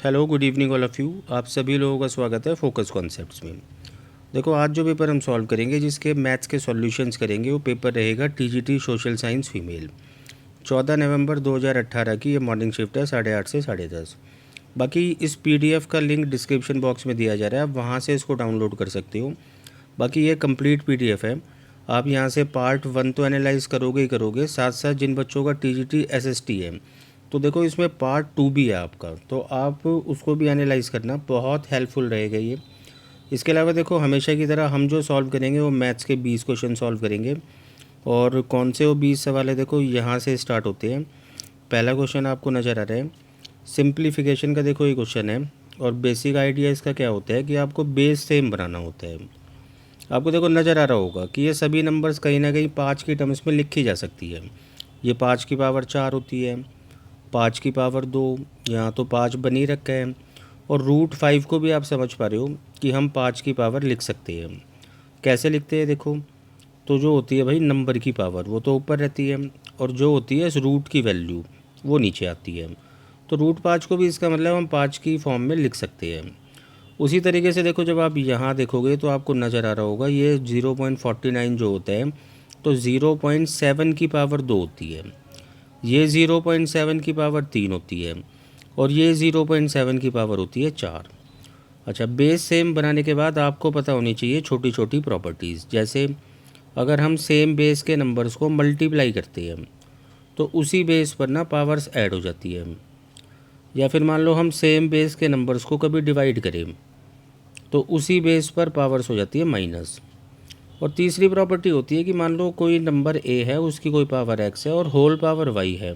Hello, good evening all of you. आप सभी लोगों का स्वागत है फोकस कॉन्सेप्ट्स में। देखो, आज जो पेपर हम सॉल्व करेंगे, जिसके मैथ्स के सॉल्यूशंस करेंगे, वो पेपर रहेगा टीजीटी सोशल साइंस फीमेल। 14 नवंबर 2018 की ये मॉर्निंग शिफ्ट है, 8:30 से 10:30। बाकी इस पीडीएफ का लिंक डिस्क्रिप्शन बॉक्स में दिया जा रहा है, आप वहाँ से इसको डाउनलोड कर सकते हो। बाकी ये कंप्लीट पीडीएफ है। आप यहाँ से पार्ट 1 तो एनालाइज करोगे ही करोगे, साथ साथ जिन बच्चों का टीजीटी एसएसटी है, तो देखो इसमें पार्ट 2 भी है आपका, तो आप उसको भी एनालाइज करना, बहुत हेल्पफुल रहेगा ये। इसके अलावा देखो, हमेशा की तरह हम जो सॉल्व करेंगे वो मैथ्स के 20 क्वेश्चन सॉल्व करेंगे। और कौन से वो 20 सवाल है, देखो यहाँ से स्टार्ट होते हैं। पहला क्वेश्चन आपको नज़र आ रहा है, सिंप्लीफिकेशन का। देखो ये क्वेश्चन है, और बेसिक आइडिया इसका क्या होता है कि आपको बेस सेम बनाना होता है। आपको देखो नज़र आ रहा होगा कि ये सभी नंबर्स कहीं ना कहीं 5 की टर्म्स में लिखी जा सकती है। ये 5 की पावर 4 होती है, 5 की पावर 2, यहाँ तो 5 बनी रखा है। और रूट 5 को भी आप समझ पा रहे हो कि हम 5 की पावर लिख सकते हैं। कैसे लिखते हैं देखो, तो जो होती है भाई नंबर की पावर, वो तो ऊपर रहती है, और जो होती है इस रूट की वैल्यू, वो नीचे आती है। तो रूट 5 को भी इसका मतलब हम 5 की फॉर्म में लिख सकते हैं। उसी तरीके से देखो, जब आप यहाँ देखोगे तो आपको नज़र आ रहा होगा ये 0.49 जो होता है, तो 0.7 की पावर 2 होती है, ये 0.7 की पावर 3 होती है, और ये 0.7 की पावर होती है 4। अच्छा, बेस सेम बनाने के बाद आपको पता होनी चाहिए छोटी छोटी प्रॉपर्टीज़। जैसे अगर हम सेम बेस के नंबर्स को मल्टीप्लाई करते हैं, तो उसी बेस पर ना पावर्स ऐड हो जाती है। या फिर मान लो हम सेम बेस के नंबर्स को कभी डिवाइड करें, तो उसी बेस पर पावर्स हो जाती है माइनस। और तीसरी प्रॉपर्टी होती है कि मान लो कोई नंबर ए है, उसकी कोई पावर एक्स है और होल पावर वाई है,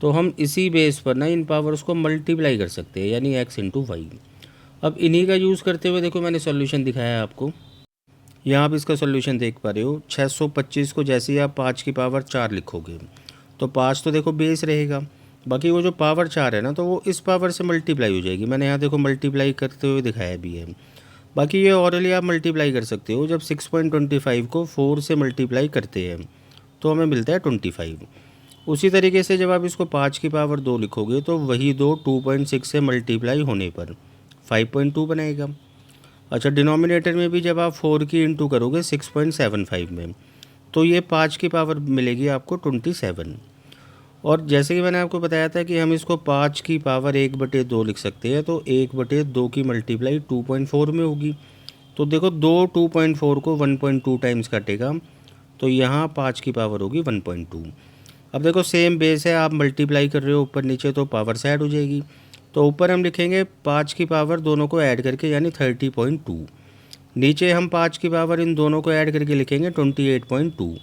तो हम इसी बेस पर ना इन पावर्स को मल्टीप्लाई कर सकते हैं, यानी x इंटू वाई। अब इन्हीं का यूज़ करते हुए देखो मैंने सॉल्यूशन दिखाया है आपको। यहाँ आप इसका सॉल्यूशन देख पा रहे हो। 625 को जैसे ही आप 5 की पावर 4 लिखोगे, तो 5 तो देखो बेस रहेगा, बाकी वो जो पावर 4 है ना, तो वो इस पावर से मल्टीप्लाई हो जाएगी। मैंने यहाँ देखो मल्टीप्लाई करते हुए दिखाया भी है। बाकी ये ऑरली आप मल्टीप्लाई कर सकते हो। जब 6.25 को 4 से मल्टीप्लाई करते हैं, तो हमें मिलता है 25। उसी तरीके से जब आप इसको 5 की पावर 2 लिखोगे, तो वही 2 2.6 से मल्टीप्लाई होने पर 5.2 बनाएगा। अच्छा, डिनोमिनेटर में भी जब आप 4 की इंटू करोगे 6.75 में, तो ये 5 की पावर मिलेगी आपको 27। और जैसे कि मैंने आपको बताया था कि हम इसको 5 की पावर 1/2 लिख सकते हैं, तो 1/2 की मल्टीप्लाई 2.4 में होगी। तो देखो, 2.4 को 1.2 टाइम्स काटेगा, तो यहाँ 5 की पावर होगी 1.2। अब देखो सेम बेस है, आप मल्टीप्लाई कर रहे हो ऊपर नीचे, तो पावर से ऐड हो जाएगी। तो ऊपर हम लिखेंगे 5 की पावर दोनों को ऐड करके, यानी 30.2। नीचे हम 5 की पावर इन दोनों को ऐड करके लिखेंगे 28.2।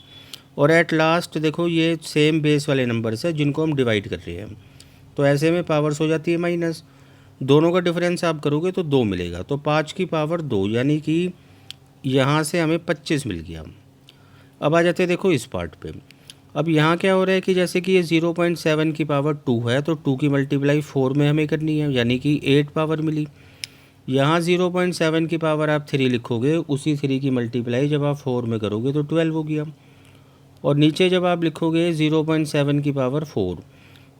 और एट लास्ट देखो, ये सेम बेस वाले नंबर्स है जिनको हम डिवाइड कर रहे हैं, तो ऐसे में पावर्स हो जाती है माइनस। दोनों का डिफरेंस आप करोगे तो 2 मिलेगा, तो 5 की पावर 2, यानी कि यहाँ से हमें 25 मिल गया। अब आ जाते हैं देखो इस पार्ट पे। अब यहाँ क्या हो रहा है कि जैसे कि ये 0.7 की पावर 2 है, तो 2 की मल्टीप्लाई 4 में हमें करनी है, यानी कि 8 पावर मिली। यहाँ 0.7 की पावर आप 3 लिखोगे, उसी 3 की मल्टीप्लाई जब आप 4 में करोगे तो 12 हो गया। और नीचे जब आप लिखोगे 0.7 की पावर 4,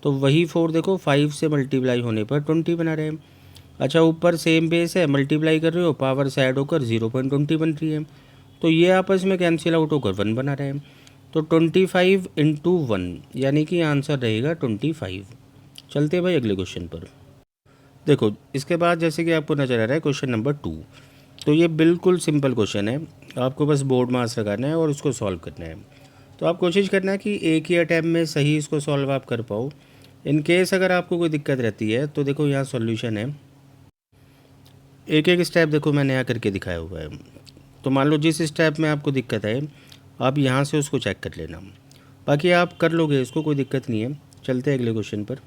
तो वही 4 देखो 5 से मल्टीप्लाई होने पर 20 बना रहे हैं। अच्छा, ऊपर सेम बेस है, मल्टीप्लाई कर रहे हो, पावर से ऐड होकर 0.20 बन रही है, तो ये आपस में कैंसिल आउट होकर 1 बना रहे हैं। तो 25 इंटू 1, यानी कि आंसर रहेगा 25। चलते भाई अगले क्वेश्चन पर। देखो इसके बाद जैसे कि आपको नज़र आ रहा है क्वेश्चन नंबर 2, तो ये बिल्कुल सिंपल क्वेश्चन है। आपको बस बोर्ड मार्क्स लगाना है और उसको सॉल्व करना है। तो आप कोशिश करना है कि एक ही अटैम्प्ट में सही इसको सॉल्व आप कर पाओ। इन केस अगर आपको कोई दिक्कत रहती है, तो देखो यहाँ सॉल्यूशन है। एक एक स्टेप देखो मैंने यहाँ करके दिखाया हुआ है। तो मान लो जिस स्टेप में आपको दिक्कत है, आप यहाँ से उसको चेक कर लेना। बाकी आप कर लोगे, इसको कोई दिक्कत नहीं है। चलते हैं अगले क्वेश्चन पर।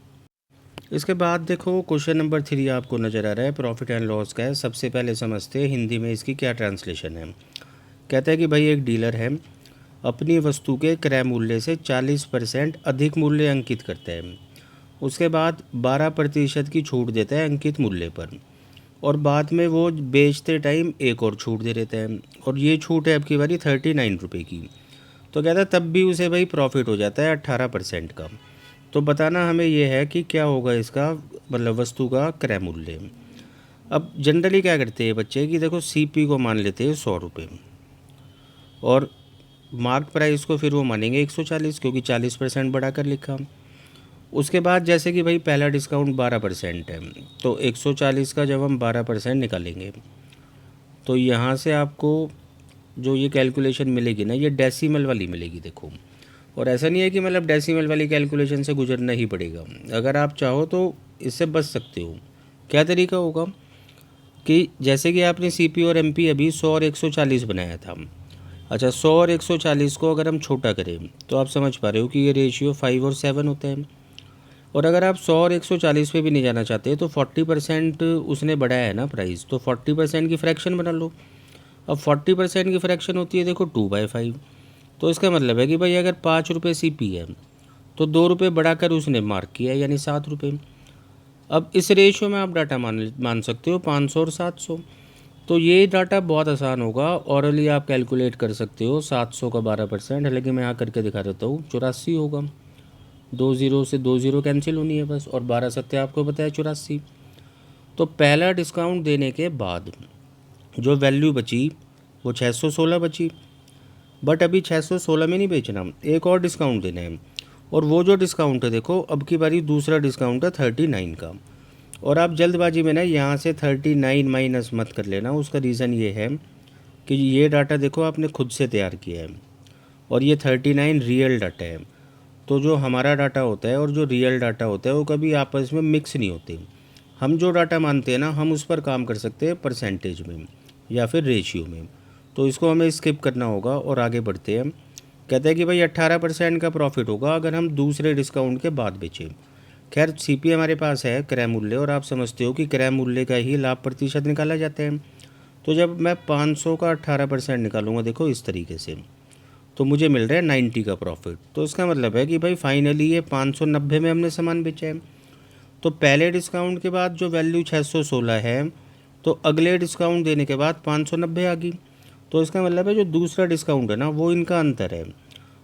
इसके बाद देखो क्वेश्चन नंबर 3 आपको नज़र आ रहा है, प्रॉफिट एंड लॉस का है। सबसे पहले समझते हैं हिंदी में इसकी क्या ट्रांसलेशन है। कहता है कि भाई एक डीलर है, अपनी वस्तु के क्रय मूल्य से 40% अधिक मूल्य अंकित करता है। उसके बाद 12% की छूट देता है अंकित मूल्य पर, और बाद में वो बेचते टाइम एक और छूट दे देता है, और ये छूट है अब की बारी 39 रुपये की। तो कहता है तब भी उसे भाई प्रॉफिट हो जाता है 18% का। तो बताना हमें ये है कि क्या होगा इसका मतलब वस्तु का क्रय मूल्य। अब जनरली क्या करते हैं बच्चे कि देखो सीपी को मान लेते हैं 100 रुपये और मार्क प्राइस को फिर वो मानेंगे 140 क्योंकि 40% बढ़ा कर लिखा। उसके बाद जैसे कि भाई पहला डिस्काउंट 12% है तो 140 का जब हम 12% निकालेंगे तो यहाँ से आपको जो ये कैलकुलेशन मिलेगी ना ये डेसिमल वाली मिलेगी देखो। और ऐसा नहीं है कि मतलब डेसिमल वाली कैलकुलेशन से गुजरना ही पड़ेगा, अगर आप चाहो तो इससे बच सकते हो। क्या तरीका होगा कि जैसे कि आपने सीपी और एमपी अभी 100 और 140 बनाया था। अच्छा 100 और 140 को अगर हम छोटा करें तो आप समझ पा रहे हो कि ये रेशियो 5 और 7 होता है। और अगर आप 100 और 140 पे भी नहीं जाना चाहते तो 40% उसने बढ़ाया है ना प्राइस, तो 40% की फ्रैक्शन बना लो। अब 40% की फ्रैक्शन होती है देखो 2/5। तो इसका मतलब है कि भाई अगर 5 रुपये सीपी है तो 2 रुपये बढ़ाकर उसने मार्क किया है यानी 7 रुपये। अब इस रेशियो में आप डाटा मान सकते हो 500 और 700। तो ये डाटा बहुत आसान होगा, ऑरली आप कैलकुलेट कर सकते हो 700 का 12%, हालांकि मैं यहाँ करके दिखा देता हूँ 84 होगा। 20 से 20 कैंसिल होनी है बस, और 12 सत्ते आपको पता है 84। तो पहला डिस्काउंट देने के बाद जो वैल्यू बची वो 616 बची। बट अभी 616 में नहीं बेचना, एक और डिस्काउंट देना है। और वो जो डिस्काउंट है देखो अब की बारी दूसरा डिस्काउंट है 39 का। और आप जल्दबाजी में ना यहाँ से 39 माइनस मत कर लेना, उसका रीज़न ये है कि ये डाटा देखो आपने खुद से तैयार किया है और ये 39 रियल डाटा है। तो जो हमारा डाटा होता है और जो रियल डाटा होता है वो कभी आपस में मिक्स नहीं होते। हम जो डाटा मानते हैं ना हम उस पर काम कर सकते हैं परसेंटेज में या फिर रेशियो में। तो इसको हमें स्किप करना होगा और आगे बढ़ते हैं। कहते हैं कि भाई 18% का प्रॉफिट होगा अगर हम दूसरे डिस्काउंट के बाद बेचें। खैर सीपी हमारे पास है क्रय मूल्य, और आप समझते हो कि क्रय मूल्य का ही लाभ प्रतिशत निकाला जाता है। तो जब मैं 500 का 18% निकालूंगा देखो इस तरीके से, तो मुझे मिल रहा है 90 का प्रॉफिट। तो इसका मतलब है कि भाई फाइनली ये 590 में हमने सामान बेचा है। तो पहले डिस्काउंट के बाद जो वैल्यू 616 है तो अगले डिस्काउंट देने के बाद 590 आ गई। तो इसका मतलब है जो दूसरा डिस्काउंट है ना वो इनका अंतर है,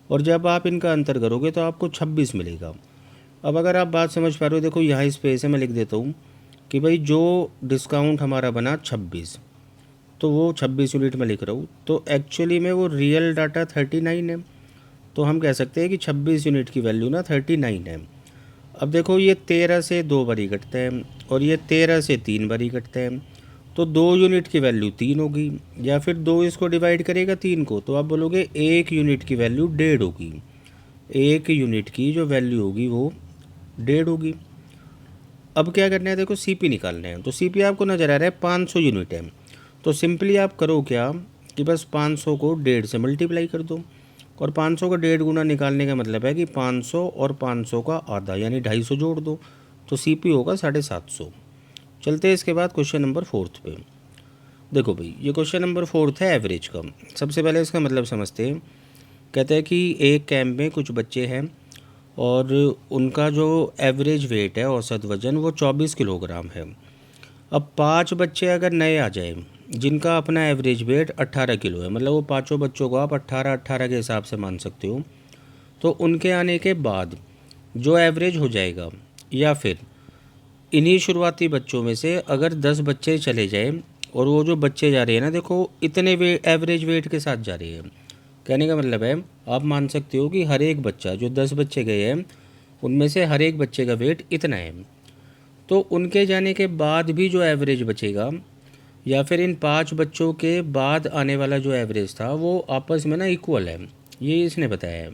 और जब आप इनका अंतर करोगे तो आपको 26 मिलेगा। अब अगर आप बात समझ पा रहे हो देखो यहाँ स्पेस है, मैं लिख देता हूँ कि भाई जो डिस्काउंट हमारा बना 26 तो वो 26 यूनिट में लिख रहा हूँ, तो एक्चुअली में वो रियल डाटा 39 है। तो हम कह सकते हैं कि 26 यूनिट की वैल्यू ना 39 है। अब देखो ये 13 से 2 बारी कटता है और ये 13 से 3 बारी कटता है, तो 2 यूनिट की वैल्यू 3 होगी, या फिर 2 इसको डिवाइड करेगा 3 को तो आप बोलोगे 1 यूनिट की वैल्यू 1.5 होगी। 1 यूनिट की जो वैल्यू होगी वो 1.5 होगी। अब क्या करना है देखो सीपी निकालना है, तो सीपी आपको नज़र आ रहा है 500 यूनिट है। तो सिंपली आप करो क्या कि बस 500 को 1.5 से मल्टीप्लाई कर दो, और 500 का 1.5 गुना निकालने का मतलब है कि 500 और 500 का आधा यानी 250 जोड़ दो, तो सीपी होगा 750। चलते हैं इसके बाद क्वेश्चन नंबर 4 पे। देखो भाई ये क्वेश्चन नंबर 4 है एवरेज का। सबसे पहले इसका मतलब समझते हैं। कहते हैं कि एक कैंप में कुछ बच्चे हैं और उनका जो एवरेज वेट है औसत वज़न वो 24 किलोग्राम है। अब 5 बच्चे अगर नए आ जाए जिनका अपना एवरेज वेट 18 किलो है, मतलब वो पाँचों बच्चों को आप 18-18 के हिसाब से मान सकते हो, तो उनके आने के बाद जो एवरेज हो जाएगा, या फिर इन्हीं शुरुआती बच्चों में से अगर 10 बच्चे चले जाए और वो जो बच्चे जा रहे हैं ना देखो इतने एवरेज वेट के साथ जा रहे हैं, कहने का मतलब है आप मान सकते हो कि हर एक बच्चा जो 10 बच्चे गए हैं उनमें से हर एक बच्चे का वेट इतना है। तो उनके जाने के बाद भी जो एवरेज बचेगा या फिर इन 5 बच्चों के बाद आने वाला जो एवरेज था वो आपस में ना इक्वल है, ये इसने बताया है।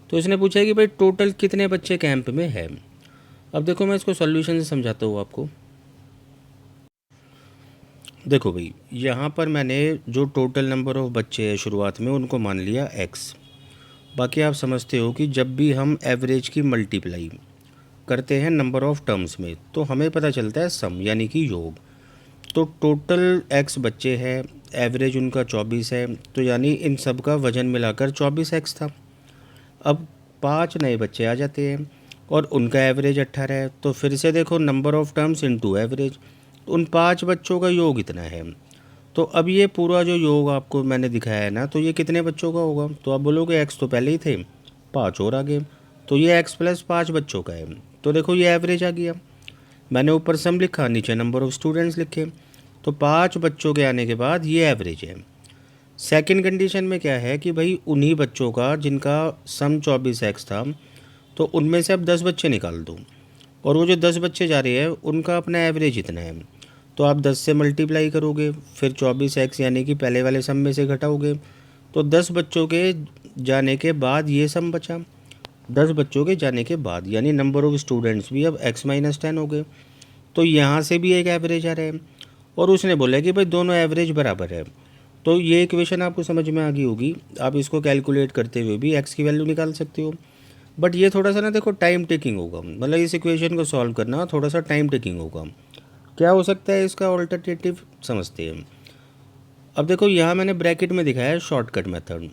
तो इसने पूछा है कि भाई टोटल कितने बच्चे कैंप में है। अब देखो मैं इसको सॉल्यूशन से समझाता हूँ आपको। देखो भाई यहाँ पर मैंने जो टोटल नंबर ऑफ़ बच्चे हैं शुरुआत में उनको मान लिया x। बाकी आप समझते हो कि जब भी हम एवरेज की मल्टीप्लाई करते हैं नंबर ऑफ़ टर्म्स में तो हमें पता चलता है सम यानी कि योग। तो टोटल x बच्चे हैं, एवरेज उनका 24 है, तो यानी इन सब का वज़न मिलाकर 24x था। अब 5 नए बच्चे आ जाते हैं और उनका एवरेज 18 है, तो फिर से देखो number of terms into average, तो उन 5 बच्चों का योग इतना है। तो अब ये पूरा जो योग आपको मैंने दिखाया है ना तो ये कितने बच्चों का होगा, तो आप बोलोगे x तो पहले ही थे 5 और आ गए, तो ये एक्स प्लस 5 बच्चों का है। तो देखो ये एवरेज आ गया। मैंने ऊपर सम लिखा, नीचे नंबर ऑफ़ स्टूडेंट्स लिखे, तो 5 बच्चों के आने के बाद ये एवरेज है। सेकंड कंडीशन में क्या है कि भाई उन्हीं बच्चों का जिनका सम 24x था, तो उनमें से अब 10 बच्चे निकाल दो, और वो जो 10 बच्चे जा रहे हैं उनका अपना एवरेज इतना है। तो आप 10 से मल्टीप्लाई करोगे, फिर 24x यानी कि पहले वाले सम में से घटाओगे, तो 10 बच्चों के जाने के बाद ये सम बचा। 10 बच्चों के जाने के बाद यानी नंबर ऑफ़ स्टूडेंट्स भी अब x-10 हो गए। तो यहाँ से भी एक एवरेज आ रहा है, और उसने बोला कि भाई दोनों एवरेज बराबर है। तो ये इक्वेशन आपको समझ में आ गई होगी। आप इसको कैलकुलेट करते हुए भी x की वैल्यू निकाल सकते हो। बट ये थोड़ा सा ना देखो टाइम टेकिंग होगा, मतलब इस इक्वेशन को सॉल्व करना थोड़ा सा टाइम टेकिंग होगा। क्या हो सकता है इसका ऑल्टरनेटिव, समझते हैं। अब देखो यहाँ मैंने ब्रैकेट में दिखाया है शॉर्टकट मेथड।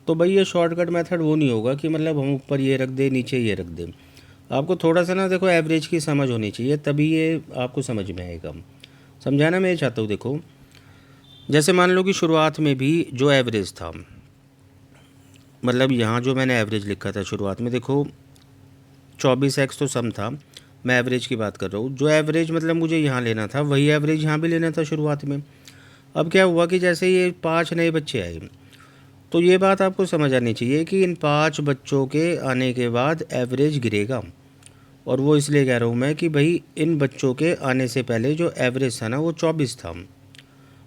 तो भाई ये शॉर्टकट मेथड वो नहीं होगा कि मतलब हम ऊपर ये रख दें नीचे ये रख दें। आपको थोड़ा सा ना देखो एवरेज की समझ होनी चाहिए, तभी ये आपको समझ में आएगा। समझाना मैं ये चाहता हूँ। देखो जैसे मान लो कि शुरुआत में भी जो एवरेज था, मतलब यहाँ जो मैंने एवरेज लिखा था शुरुआत में, देखो 24x तो सम था, मैं एवरेज की बात कर रहा हूँ। जो एवरेज मतलब मुझे यहाँ लेना था वही एवरेज यहाँ भी लेना था शुरुआत में। अब क्या हुआ कि जैसे ये 5 नए बच्चे आए, तो ये बात आपको समझ आनी चाहिए कि इन 5 बच्चों के आने के बाद एवरेज गिरेगा। और वो इसलिए कह रहा हूँ मैं कि भाई इन बच्चों के आने से पहले जो एवरेज था ना वो 24 था,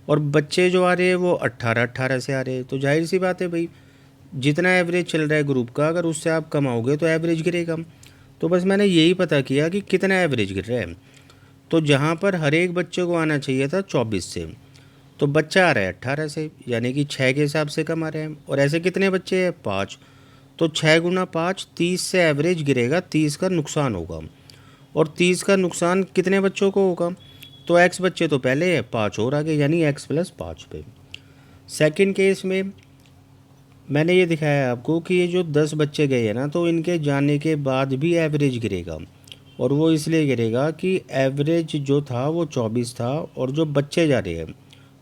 और बच्चे जो आ रहे हैं वो 18 से आ रहे हैं। तो जाहिर सी बात है भाई, जितना एवरेज चल रहा है ग्रुप का, अगर उससे आप कम आओगे तो एवरेज गिरेगा। तो बस मैंने यही पता किया कि कितना एवरेज गिर रहा है। तो जहाँ पर हर एक बच्चे को आना चाहिए था 24 से, तो बच्चा आ रहा है 18 से, यानी कि 6 के हिसाब से कम आ रहे हैं। और ऐसे कितने बच्चे हैं, 5। तो 6 गुना 5 30 से एवरेज गिरेगा, 30 का नुकसान होगा। और 30 का नुकसान कितने बच्चों को होगा, तो x बच्चे तो पहले है, 5 और आगे, यानी x प्लस 5 पे। सेकंड केस में मैंने ये दिखाया है आपको कि ये जो 10 बच्चे गए हैं ना, तो इनके जाने के बाद भी एवरेज गिरेगा। और वो इसलिए गिरेगा कि एवरेज जो था वो 24 था, और जो बच्चे जा रहे हैं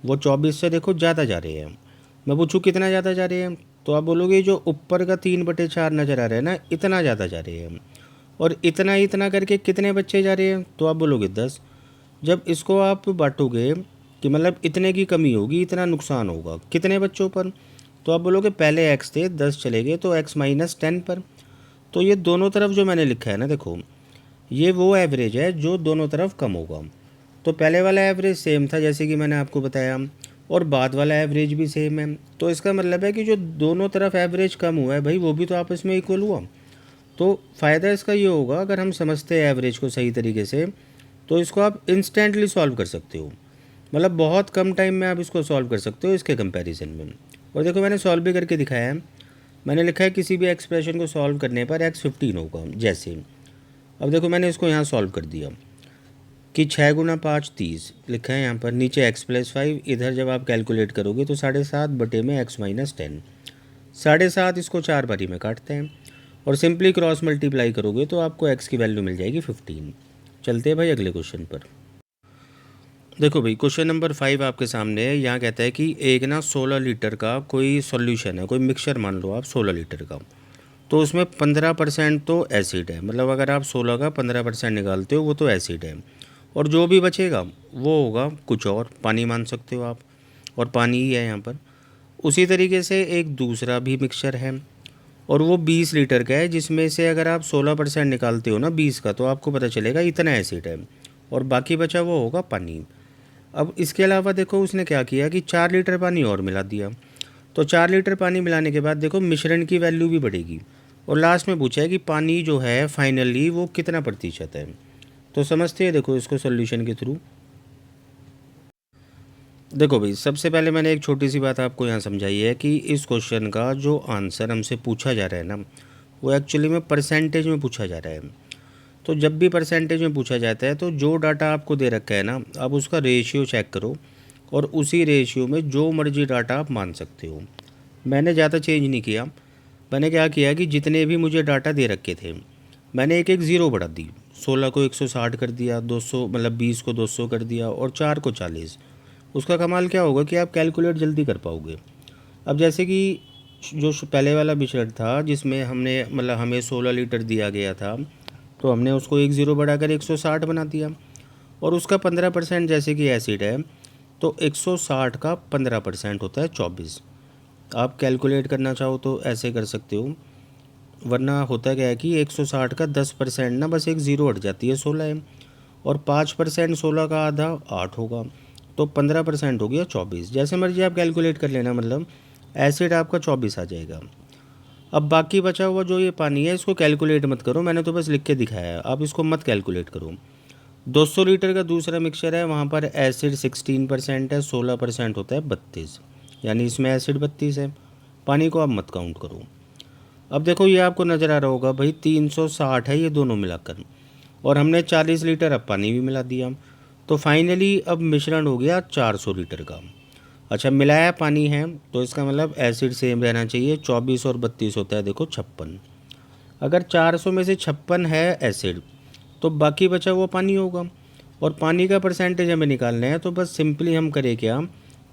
वो 24 से देखो ज़्यादा जा रहे हैं। मैं पूछूँ कितना ज़्यादा जा रहे हैं, तो आप बोलोगे जो ऊपर का 3/4 नज़र आ रहा है ना, इतना ज़्यादा जा रहे हैं। और इतना इतना करके कितने बच्चे जा रहे हैं, तो आप बोलोगे 10। जब इसको आप बांटोगे कि मतलब इतने की कमी होगी, इतना नुकसान होगा कितने बच्चों पर, तो आप बोलोगे पहले x थे 10 चले गए तो x-10 पर। तो ये दोनों तरफ जो मैंने लिखा है ना, देखो ये वो एवरेज है जो दोनों तरफ कम होगा। तो पहले वाला एवरेज सेम था जैसे कि मैंने आपको बताया, और बाद वाला एवरेज भी सेम है। तो इसका मतलब है कि जो दोनों तरफ एवरेज कम हुआ है भाई, वो भी तो आपस में इक्वल हुआ। तो फ़ायदा इसका ये होगा, अगर हम समझते हैं एवरेज को सही तरीके से, तो इसको आप इंस्टेंटली सॉल्व कर सकते हो। मतलब बहुत कम टाइम में आप इसको सॉल्व कर सकते हो इसके कंपैरिजन में। और देखो मैंने सॉल्व भी करके दिखाया है। मैंने लिखा है किसी भी एक्सप्रेशन को सॉल्व करने पर x-15 होगा जैसे। अब देखो मैंने इसको यहाँ सॉल्व कर दिया कि 6 गुना 5 30 लिखा है यहाँ पर, नीचे x+5, इधर जब आप कैलकुलेट करोगे तो 7.5 बटे में x-10। 7.5 इसको 4 बारी में काटते हैं, और सिंपली क्रॉस मल्टीप्लाई करोगे तो आपको x की वैल्यू मिल जाएगी 15। चलते हैं भाई अगले क्वेश्चन पर। देखो भाई क्वेश्चन नंबर 5 आपके सामने है। यहाँ कहता है कि एक ना 16 लीटर का कोई सॉल्यूशन है, कोई मिक्सचर मान लो आप 16 लीटर का, तो उसमें 15% तो एसिड है। मतलब अगर आप 16 का 15% निकालते हो वो तो एसिड है, और जो भी बचेगा वो होगा कुछ और, पानी मान सकते हो आप, और पानी ही है यहाँ पर। उसी तरीके से एक दूसरा भी मिक्सचर है, और वो 20 लीटर का है, जिसमें से अगर आप 16% निकालते हो ना 20 का, तो आपको पता चलेगा इतना एसिड है, और बाकी बचा वो होगा पानी। अब इसके अलावा देखो उसने क्या किया कि 4 लीटर पानी और मिला दिया। तो 4 लीटर पानी मिलाने के बाद देखो मिश्रण की वैल्यू भी बढ़ेगी, और लास्ट में पूछा है कि पानी जो है फाइनली वो कितना प्रतिशत है। तो समझते हैं देखो इसको सॉल्यूशन के थ्रू। देखो भाई सबसे पहले मैंने एक छोटी सी बात आपको यहाँ समझाई है कि इस क्वेश्चन का जो आंसर हमसे पूछा जा रहा है ना, वो एक्चुअली में परसेंटेज में पूछा जा रहा है। तो जब भी परसेंटेज में पूछा जाता है तो जो डाटा आपको दे रखा है ना, आप उसका रेशियो चेक करो, और उसी रेशियो में जो मर्जी डाटा आप मान सकते हो। मैंने ज़्यादा चेंज नहीं किया। मैंने क्या किया कि जितने भी मुझे डाटा दे रखे थे, मैंने एक एक ज़ीरो बढ़ा दी। 16 को 160 कर दिया, 200 मतलब 20 को 200 कर दिया, और 4 को 40। उसका कमाल क्या होगा कि आप कैलकुलेट जल्दी कर पाओगे। अब जैसे कि जो पहले वाला मिश्रण था जिसमें हमने मतलब हमें 16 लीटर दिया गया था, तो हमने उसको 10 बढ़ाकर 160 बना दिया। और उसका 15% जैसे कि एसिड है, तो 160 का 15% होता है 24। आप कैलकुलेट करना चाहो तो ऐसे कर सकते हो, वरना होता क्या है कि 160 का 10% ना बस एक ज़ीरो हट जाती है, 16 है। और 5% 16 का आधा 8 होगा, तो 15% हो गया 24। जैसे मर्जी आप कैलकुलेट कर लेना, मतलब एसिड आपका 24 आ जाएगा। अब बाकी बचा हुआ जो ये पानी है इसको कैलकुलेट मत करो, मैंने तो बस लिख के दिखाया है, आप इसको मत कैलकुलेट करो। 200 लीटर का दूसरा मिक्सचर है, वहाँ पर एसिड 16% है, 16% होता है 32, यानी इसमें एसिड 32 है। पानी को आप मत काउंट करो। अब देखो ये आपको नज़र आ रहा होगा भाई 360 है ये दोनों मिलाकर, और हमने 40 लीटर अब पानी भी मिला दिया, तो फाइनली अब मिश्रण हो गया 400 लीटर का। अच्छा, मिलाया पानी है तो इसका मतलब एसिड सेम रहना चाहिए, 24 और 32 होता है देखो 56। अगर 400 में से 56 है एसिड, तो बाकी बचा हुआ पानी होगा, और पानी का परसेंटेज हमें निकालना है, तो बस सिंपली हम करें क्या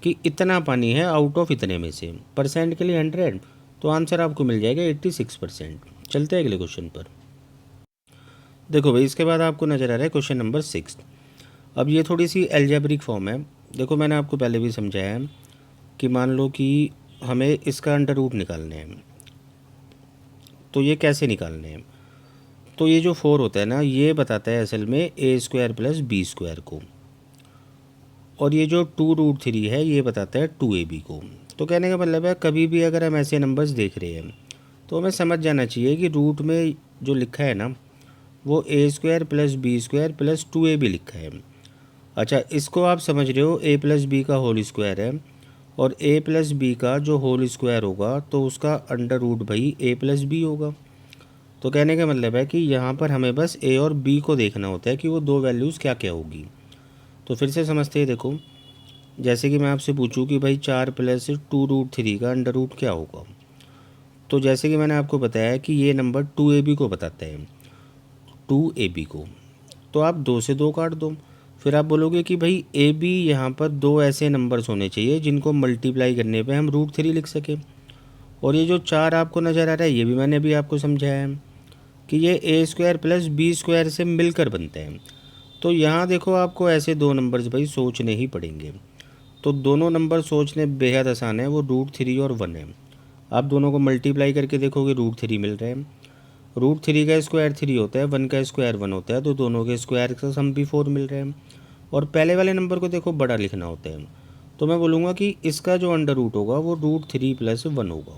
कि इतना पानी है आउट ऑफ इतने में से, परसेंट के लिए 100, तो आंसर आपको मिल जाएगा 86%। चलते हैं अगले क्वेश्चन पर। देखो भाई इसके बाद आपको नज़र आ रहा है क्वेश्चन नंबर 6। अब ये थोड़ी सी एल्जेब्रिक फॉर्म है। देखो मैंने आपको पहले भी समझाया है कि मान लो कि हमें इसका अंडर रूट निकालने हैं, तो ये कैसे निकालने हैं। तो ये जो 4 होता है ना, ये बताता है असल में a² + b² को, और ये जो 2√3 है ये बताता है 2ab को। तो कहने का मतलब है कभी भी अगर हम ऐसे नंबर्स देख रहे हैं तो हमें समझ जाना चाहिए कि रूट में जो लिखा है ना वो a² + b² + 2ab लिखा है। अच्छा, इसको आप समझ रहे हो a + b का होल स्क्वायर है, और a + b का जो होल स्क्वायर होगा तो उसका अंडर रूट भाई a + b होगा। तो कहने का मतलब है कि यहाँ पर हमें बस a और b को देखना होता है कि वो दो वैल्यूज़ क्या क्या होगी। तो फिर से समझते हैं, देखो जैसे कि मैं आपसे पूछूं कि भाई 4 + 2√3 का अंडर रूट क्या होगा, तो जैसे कि मैंने आपको बताया कि ये नंबर 2ab को बताता है, 2ab को, तो आप 2 से 2 काट दो। फिर आप बोलोगे कि भाई ए बी यहाँ पर दो ऐसे नंबर्स होने चाहिए जिनको मल्टीप्लाई करने पे हम √3 लिख सकें। और ये जो 4 आपको नज़र आ रहा है ये भी मैंने अभी आपको समझाया है कि ये a² + b² से मिलकर बनते हैं। तो यहाँ देखो आपको ऐसे दो नंबर्स भाई सोचने ही पड़ेंगे। तो दोनों नंबर सोचने बेहद आसान है, वो √3 और 1 है। आप दोनों को मल्टीप्लाई करके देखोगे √3 मिल रहे हैं। √3 का स्क्वायर 3 होता है, 1 का स्क्वायर 1 होता है, तो दोनों के स्क्वायर का सम भी 4 मिल रहे हैं। और पहले वाले नंबर को देखो बड़ा लिखना होता है, तो मैं बोलूँगा कि इसका जो अंडर रूट होगा वो √3 + 1 होगा।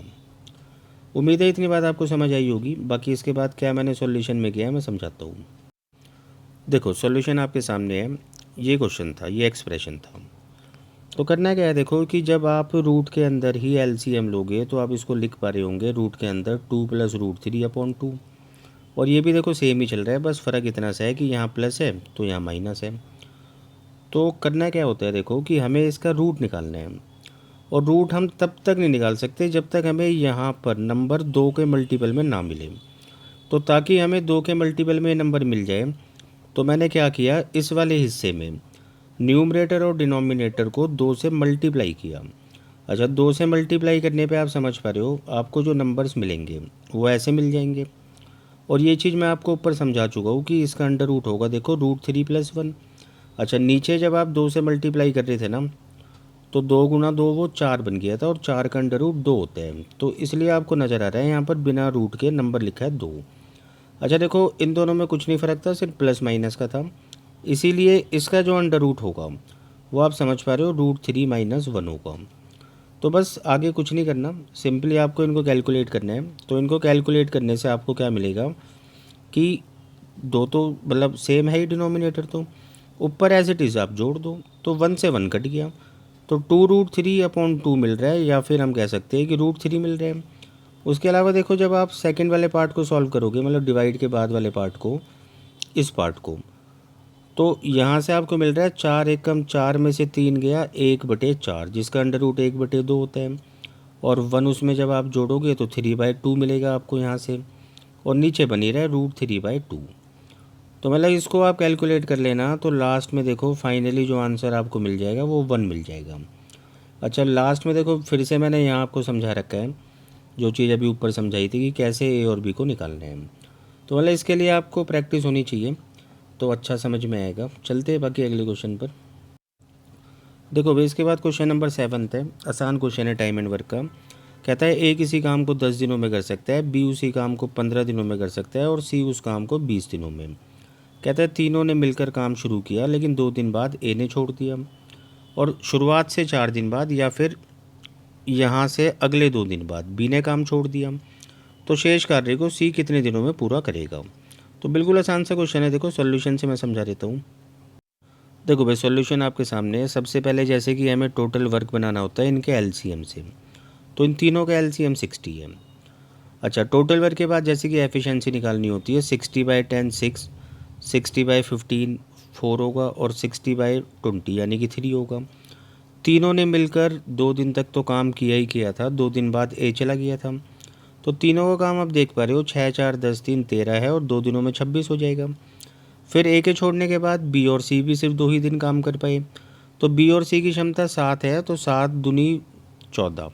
उम्मीद है इतनी बात आपको समझ आई होगी। बाकी इसके बाद क्या मैंने सॉल्यूशन में किया है मैं समझाता हूँ। देखो सॉल्यूशन आपके सामने है, ये क्वेश्चन था, ये एक्सप्रेशन था। तो करना क्या है, देखो कि जब आप रूट के अंदर ही एलसीएम लोगे तो आप इसको लिख पा रहे होंगे रूट के अंदर 2 + √3/2। और ये भी देखो सेम ही चल रहा है, बस फ़र्क इतना सा है कि यहाँ प्लस है तो यहाँ माइनस है। तो करना क्या होता है, देखो कि हमें इसका रूट निकालना है, और रूट हम तब तक नहीं निकाल सकते जब तक हमें यहाँ पर नंबर 2 के मल्टीपल में ना मिले। तो ताकि हमें 2 के मल्टीपल में नंबर मिल जाए, तो मैंने क्या किया, इस वाले हिस्से में न्यूमरेटर और डिनोमिनेटर को 2 से मल्टीप्लाई किया। अच्छा, 2 से मल्टीप्लाई करने पे आप समझ पा रहे हो आपको जो नंबर्स मिलेंगे वो ऐसे मिल जाएंगे। और ये चीज़ मैं आपको ऊपर समझा चुका हूँ कि इसका अंडर रूट होगा देखो √3 + 1। अच्छा, नीचे जब आप 2 से मल्टीप्लाई कर रहे थे ना, तो 2 × 2 वो 4 बन गया था, और 4 का अंडर रूट 2 होता है, तो इसलिए आपको नज़र आ रहा है यहाँ पर बिना रूट के नंबर लिखा है 2। अच्छा देखो, इन दोनों में कुछ नहीं फ़र्क था, सिर्फ प्लस माइनस का था, इसीलिए इसका जो अंडर रूट होगा वो आप समझ पा रहे हो √3 - 1 होगा। तो बस आगे कुछ नहीं करना, सिंपली आपको इनको कैलकुलेट करना है। तो इनको कैलकुलेट करने से आपको क्या मिलेगा कि दो तो मतलब सेम है ही डिनोमिनेटर, तो ऊपर एज इट इज़ आप जोड़ दो, तो 1 से 1 कट गया, तो 2√3/2 मिल रहा है, या फिर हम कह सकते हैं कि √3 मिल रहे हैं। उसके अलावा देखो जब आप सेकंड वाले पार्ट को सॉल्व करोगे, मतलब डिवाइड के बाद वाले पार्ट को, इस पार्ट को, तो यहाँ से आपको मिल रहा है 4 एकम 4 में से 3 गया 1/4, जिसका अंडर रूट 1/2 होता है। और 1 उसमें जब आप जोड़ोगे तो 3/2 मिलेगा आपको यहाँ से, और नीचे बनी रहा है √3/2। तो मतलब इसको आप कैलकुलेट कर लेना, तो लास्ट में देखो फाइनली जो आंसर आपको मिल जाएगा वो 1 मिल जाएगा। अच्छा, लास्ट में देखो फिर से मैंने यहाँ आपको समझा रखा है जो चीज़ अभी ऊपर समझाई थी कि कैसे ए और बी को निकालना है। तो मतलब इसके लिए आपको प्रैक्टिस होनी चाहिए, तो अच्छा समझ में आएगा। चलते हैं बाकी अगले क्वेश्चन पर। देखो भाई, इसके बाद क्वेश्चन नंबर 7 है, आसान क्वेश्चन है टाइम एंड वर्क का। कहता है ए किसी काम को 10 दिनों में कर सकता है, बी उसी काम को 15 दिनों में कर सकता है और सी उस काम को 20 दिनों में। कहता है तीनों ने मिलकर काम शुरू किया, लेकिन 2 दिन बाद ए ने छोड़ दिया, और शुरुआत से 4 दिन बाद या फिर यहाँ से अगले 2 दिन बाद बी ने काम छोड़ दिया। तो शेष कार्य को सी कितने दिनों में पूरा करेगा। तो बिल्कुल आसान सा क्वेश्चन है। देखो सॉल्यूशन से मैं समझा देता हूँ। देखो भाई, सॉल्यूशन आपके सामने है। सबसे पहले जैसे कि हमें टोटल वर्क बनाना होता है इनके एलसीएम से, तो इन तीनों का एलसीएम 60 है। अच्छा, टोटल वर्क के बाद जैसे कि एफिशिएंसी निकालनी होती है, 60/10 6, 60/15 4 होगा और 60/20 यानी कि 3 होगा। तीनों ने मिलकर 2 दिन तक तो काम किया ही किया था, 2 दिन बाद ए चला गया था। तो तीनों का काम आप देख पा रहे हो, 6 4 10 3 13 है और 2 दिनों में 26 हो जाएगा। फिर ए के छोड़ने के बाद बी और सी भी सिर्फ 2 ही दिन काम कर पाए। तो बी और सी की क्षमता 7 है, तो 7 दूनी 14,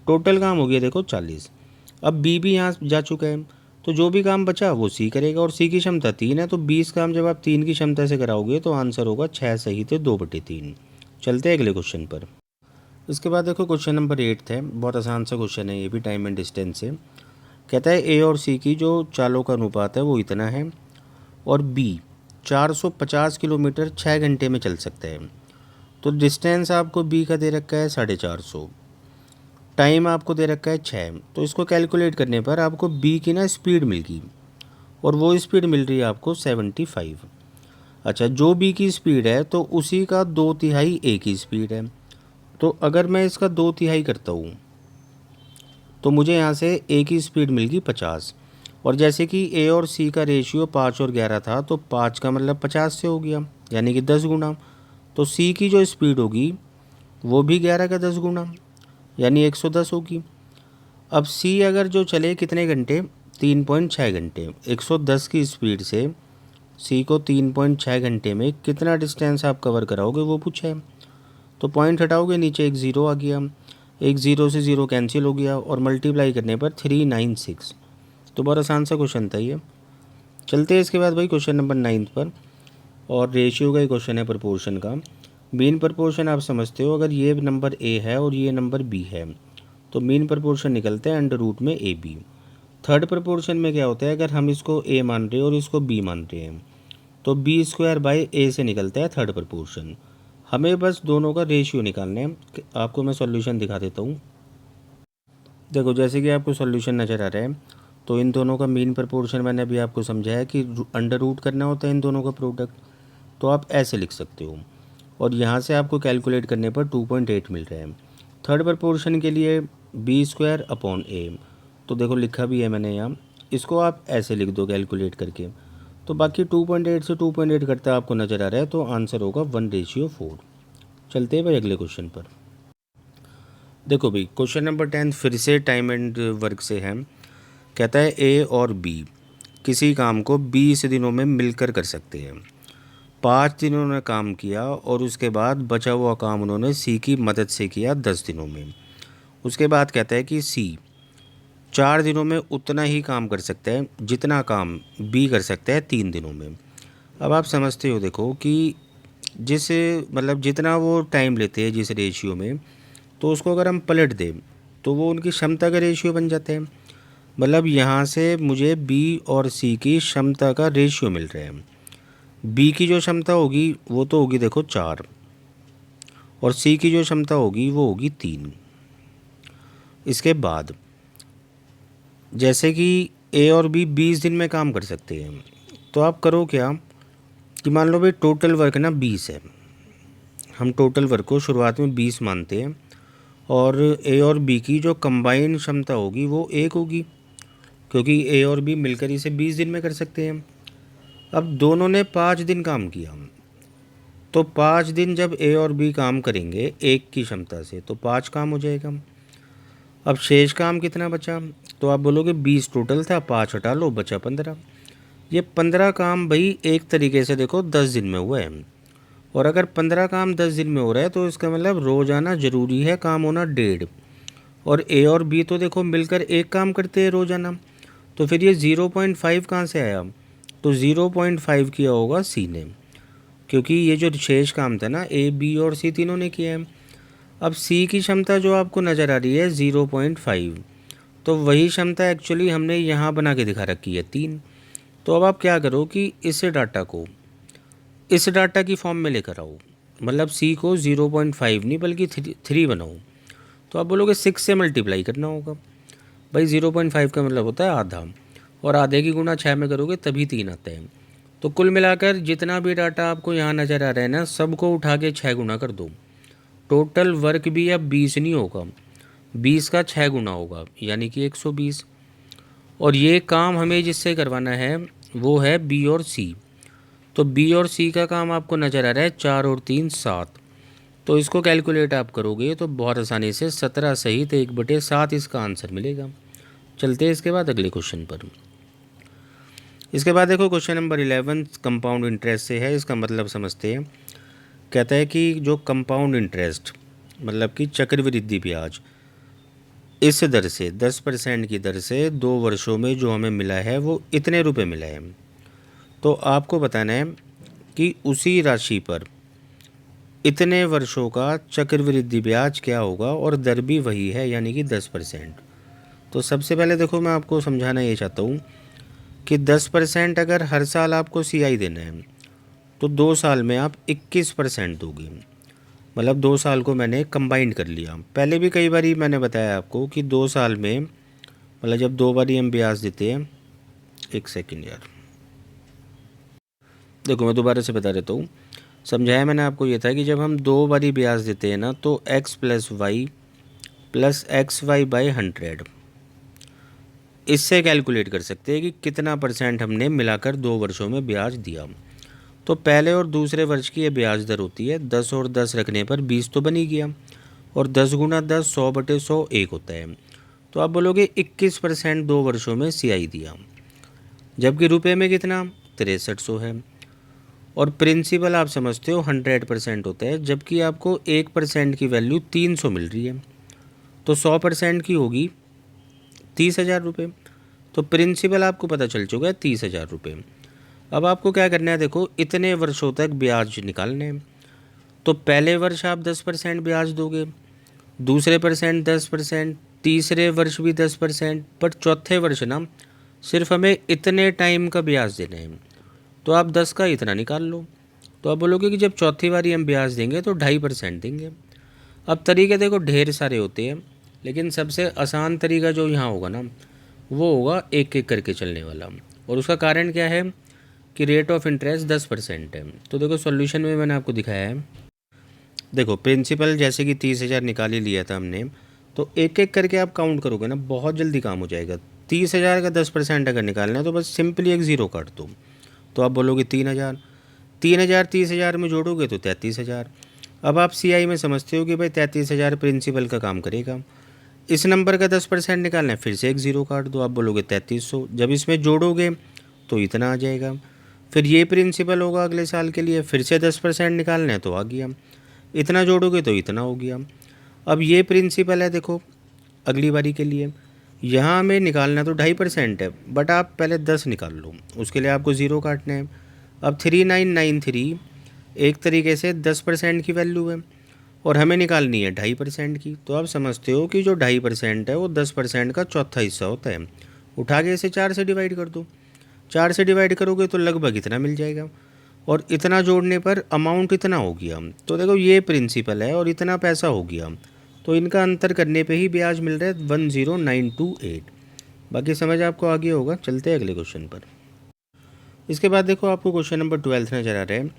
टोटल काम हो गया देखो 40। अब बी भी यहाँ जा चुका है, तो जो भी काम बचा वो सी करेगा और सी की क्षमता 3 है, तो 20 काम जब आप 3 की क्षमता से कराओगे तो आंसर होगा 6 सही थे 2/3। चलते हैं अगले क्वेश्चन पर। इसके बाद देखो क्वेश्चन नंबर 8 है, बहुत आसान सा क्वेश्चन है ये भी, टाइम एंड डिस्टेंस से। कहता है ए और सी की जो चालों का अनुपात है वो इतना है और बी 450 किलोमीटर 6 घंटे में चल सकता है। तो डिस्टेंस आपको बी का दे रखा है 450, टाइम आपको दे रखा है 6। तो इसको कैलकुलेट करने पर आपको बी की ना स्पीड मिल गई और वो स्पीड मिल रही है आपको 75। अच्छा, जो बी की स्पीड है तो उसी का 2/3 ए की स्पीड है। तो अगर मैं इसका 2/3 करता हूँ तो मुझे यहाँ से ए की स्पीड मिल गई 50। और जैसे कि ए और सी का रेशियो 5 और 11 था, तो 5 का मतलब 50 से हो गया, यानी कि 10 गुना। तो सी की जो स्पीड होगी वो भी 11 का 10 गुना, यानी 110 होगी। अब सी अगर जो चले कितने घंटे, 3.6 घंटे, 110 की स्पीड से सी को 3.6 घंटे में कितना डिस्टेंस आप कवर कराओगे वो पूछा है। तो पॉइंट हटाओगे, नीचे एक ज़ीरो आ गया, एक ज़ीरो से ज़ीरो कैंसिल हो गया और मल्टीप्लाई करने पर 396। तो बहुत आसान सा क्वेश्चन था ये। चलते हैं इसके बाद भाई क्वेश्चन नंबर 9 पर, और रेशियो का ही क्वेश्चन है, प्रपोर्शन का। मीन प्रपोर्शन आप समझते हो, अगर ये नंबर ए है और ये नंबर बी है तो मीन प्रपोर्शन निकलता है अंडर रूट में ए बी। थर्ड प्रपोर्शन में क्या होता है, अगर हम इसको ए मान रहे हैं और इसको बी मान रहे हैं तो B²/A से निकलता है थर्ड प्रपोर्शन। हमें बस दोनों का रेशियो निकालना है। आपको मैं सॉल्यूशन दिखा देता हूँ। देखो जैसे कि आपको सॉल्यूशन नज़र आ रहा है, तो इन दोनों का मीन प्रपोर्शन मैंने अभी आपको समझाया कि अंडर रूट करना होता है इन दोनों का प्रोडक्ट, तो आप ऐसे लिख सकते हो। और यहाँ से आपको कैलकुलेट करने पर 2.8 मिल रहा है। थर्ड प्रपोर्शन के लिए B²/A, तो देखो लिखा भी है मैंने यहाँ, इसको आप ऐसे लिख दो कैलकुलेट करके। तो बाकी 2.8 से 2.8 करता आपको नज़र आ रहा है, तो आंसर होगा 1:4। चलते हैं भाई अगले क्वेश्चन पर। देखो भाई क्वेश्चन नंबर 10 फिर से टाइम एंड वर्क से है। कहता है ए और बी किसी काम को 20 दिनों में मिलकर कर सकते हैं। 5 दिन उन्होंने काम किया और उसके बाद बचा हुआ काम उन्होंने सी की मदद से किया 10 दिनों में। उसके बाद कहता है कि सी 4 दिनों में उतना ही काम कर सकता है जितना काम बी कर सकता है 3 दिनों में। अब आप समझते हो देखो कि जिस मतलब जितना वो टाइम लेते हैं जिस रेशियो में, तो उसको अगर हम पलट दें तो वो उनकी क्षमता का रेशियो बन जाता है। मतलब यहाँ से मुझे बी और सी की क्षमता का रेशियो मिल रहा है। बी की जो क्षमता होगी वो तो होगी देखो 4, और सी की जो क्षमता होगी वो होगी 3। इसके बाद जैसे कि ए और बी 20 दिन में काम कर सकते हैं, तो आप करो क्या कि मान लो भाई टोटल वर्क ना 20 है, हम टोटल वर्क को शुरुआत में 20 मानते हैं, और ए और बी की जो कंबाइंड क्षमता होगी वो 1 होगी, क्योंकि ए और बी मिलकर इसे 20 दिन में कर सकते हैं। अब दोनों ने 5 दिन काम किया, तो 5 दिन जब ए और बी काम करेंगे 1 की क्षमता से तो 5 काम हो जाएगा। अब शेष काम कितना बचा, तो आप बोलोगे 20 टोटल था, 5 हटा लो बचा 15। ये 15 काम भाई एक तरीके से देखो 10 दिन में हुआ है, और अगर 15 काम 10 दिन में हो रहा है तो इसका मतलब रोज़ाना ज़रूरी है काम होना 1.5। और ए और बी तो देखो मिलकर एक काम करते हैं रोज़ाना, तो फिर ये 0.5 कहाँ से आया? तो 0.5 किया होगा सी ने, क्योंकि ये जो शेष काम था ना ए बी और सी तीनों ने किया है। अब सी की क्षमता जो आपको नज़र आ रही है 0.5, तो वही क्षमता एक्चुअली हमने यहाँ बना के दिखा रखी है 3। तो अब आप क्या करो कि इस डाटा को इस डाटा की फॉर्म में लेकर आओ, मतलब सी को 0.5 नहीं बल्कि 3 बनाओ। तो आप बोलोगे 6 से मल्टीप्लाई करना होगा। भाई 0.5 का मतलब होता है आधा, और आधे की गुणा 6 में करोगे तभी 3 आता है। तो कुल मिलाकर जितना भी डाटा आपको यहाँ नज़र आ रहा है ना, सबको उठा के 6 गुना कर दो। टोटल वर्क भी अब 20 नहीं होगा, 20 का 6 गुना होगा, यानी कि 120। और ये काम हमें जिससे करवाना है वो है बी और सी। तो बी और सी का काम आपको नज़र आ रहा है 4 और 3 7। तो इसको कैलकुलेट आप करोगे तो बहुत आसानी से 17 सहित 1/7 इसका आंसर मिलेगा। चलते हैं इसके बाद अगले क्वेश्चन पर। इसके बाद देखो क्वेश्चन नंबर 11 कंपाउंड इंटरेस्ट से है, इसका मतलब समझते हैं। कहता है कि जो कंपाउंड इंटरेस्ट मतलब कि चक्रवृद्धि ब्याज इस दर से 10% की दर से 2 वर्षों में जो हमें मिला है वो इतने रुपए मिला है। तो आपको बताना है कि उसी राशि पर इतने वर्षों का चक्रवृद्धि ब्याज क्या होगा, और दर भी वही है यानी कि 10%। तो सबसे पहले देखो मैं आपको समझाना ये चाहता हूँ कि 10% अगर हर साल आपको सीआई देना है तो 2 साल में आप 21% दोगे। मतलब 2 साल को मैंने कंबाइंड कर लिया। पहले भी कई बार मैंने बताया आपको कि 2 साल में मतलब जब 2 बारी हम ब्याज देते हैं, एक सेकंड यार, देखो मैं दोबारा से बता देता हूँ। समझाया मैंने आपको ये था कि जब हम 2 बारी ब्याज देते हैं ना, तो x + y + xy/100 इससे कैलकुलेट कर सकते हैं कि कितना % हमने मिलाकर 2 वर्षों में ब्याज दिया। तो पहले और दूसरे वर्ष की ये ब्याज दर होती है 10 और 10 रखने पर 20 तो बन ही गया, और 10 × 10 100/100 1 होता है। तो आप बोलोगे 21% 2 वर्षों में सीआई दिया, जबकि रुपए में कितना 6300 है। और प्रिंसिपल आप समझते हो 100% होता है, जबकि आपको 1% की वैल्यू 300 मिल रही है, तो 100% की होगी 30,000 रुपये। तो प्रिंसिपल आपको पता चल चुका है 30,000 रुपये। अब आपको क्या करना है, देखो इतने वर्षों तक ब्याज निकालने हैं। तो पहले वर्ष आप 10% ब्याज दोगे, दूसरे % 10%, तीसरे वर्ष भी 10%, पर चौथे वर्ष ना सिर्फ हमें इतने टाइम का ब्याज देना है। तो आप 10 का इतना निकाल लो। तो आप बोलोगे कि जब चौथी बारी हम ब्याज देंगे तो 2.5% देंगे। अब तरीके देखो ढेर सारे होते हैं, लेकिन सबसे आसान तरीका जो यहाँ होगा ना वो होगा एक एक करके चलने वाला। और उसका कारण क्या है कि रेट ऑफ इंटरेस्ट 10% है। तो देखो सॉल्यूशन में मैंने आपको दिखाया है। देखो प्रिंसिपल जैसे कि 30,000 निकाल ही लिया था हमने, तो एक एक करके आप काउंट करोगे ना बहुत जल्दी काम हो जाएगा। 30,000 का 10% अगर निकालना है तो बस सिंपली एक ज़ीरो काट दो। तो आप बोलोगे 3,000, 3,000 30,000 में जोड़ोगे तो 33,000। अब आप सीआई में समझते हो कि भाई 33,000 प्रिंसिपल का काम करेगा। इस नंबर का 10% निकालना है, फिर से एक ज़ीरो काट दो, आप बोलोगे 3300। जब इसमें जोड़ोगे तो इतना आ जाएगा। फिर ये प्रिंसिपल होगा अगले साल के लिए, फिर से 10% निकालना है तो आ गया। इतना जोड़ोगे तो इतना हो गया। अब ये प्रिंसिपल है देखो अगली बारी के लिए, यहाँ हमें निकालना तो 2.5% है, बट आप पहले 10 निकाल लो, उसके लिए आपको ज़ीरो काटना है। अब 3993 एक तरीके से 10% की वैल्यू है, और हमें निकालनी है 2.5% की। तो आप समझते हो कि जो 2.5% है वो 10% का चौथा हिस्सा होता है। उठा के इसे 4 से डिवाइड कर दो, 4 से डिवाइड करोगे तो लगभग इतना मिल जाएगा, और इतना जोड़ने पर अमाउंट इतना हो गया। तो देखो ये प्रिंसिपल है और इतना पैसा हो गया, तो इनका अंतर करने पे ही ब्याज मिल रहा है 10928। बाकी समझ आपको आ गया होगा। चलते हैं अगले क्वेश्चन पर। इसके बाद देखो आपको क्वेश्चन नंबर 12 नज़र आ रहा है।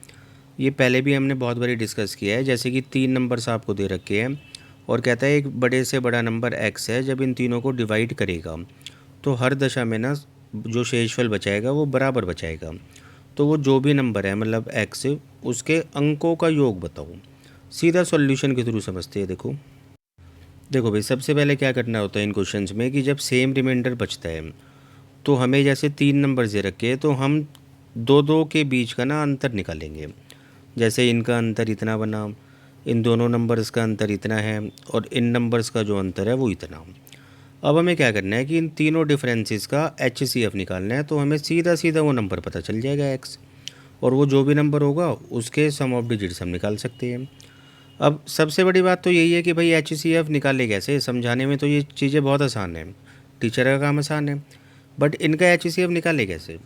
ये पहले भी हमने बहुत बारी डिस्कस किया है, जैसे कि 3 नंबर्स आपको दे रखे हैं और कहता है एक बड़े से बड़ा नंबर x है, जब इन तीनों को डिवाइड करेगा तो हर दशा में ना जो शेषफल बचाएगा वो बराबर बचाएगा। तो वो जो भी नंबर है मतलब x, उसके अंकों का योग बताओ। सीधा सॉल्यूशन के थ्रू समझते हैं। देखो भाई सबसे पहले क्या करना होता है इन क्वेश्चंस में कि जब सेम रिमाइंडर बचता है तो हमें जैसे 3 नंबर दे रखे हैं तो हम दो दो के बीच का ना अंतर निकालेंगे। जैसे इनका अंतर इतना बना, इन दोनों नंबर्स का अंतर इतना है और इन नंबर्स का जो अंतर है वो इतना। अब हमें क्या करना है कि इन तीनों डिफरेंसेस का HCF निकालना है, तो हमें सीधा सीधा वो नंबर पता चल जाएगा x, और वो जो भी नंबर होगा उसके सम ऑफ डिजिट्स हम निकाल सकते हैं। अब सबसे बड़ी बात तो यही है कि भाई HCF निकाले कैसे, समझाने में तो ये चीज़ें बहुत आसान है, टीचर का काम आसान है, बट इनका HCF निकाले कैसे।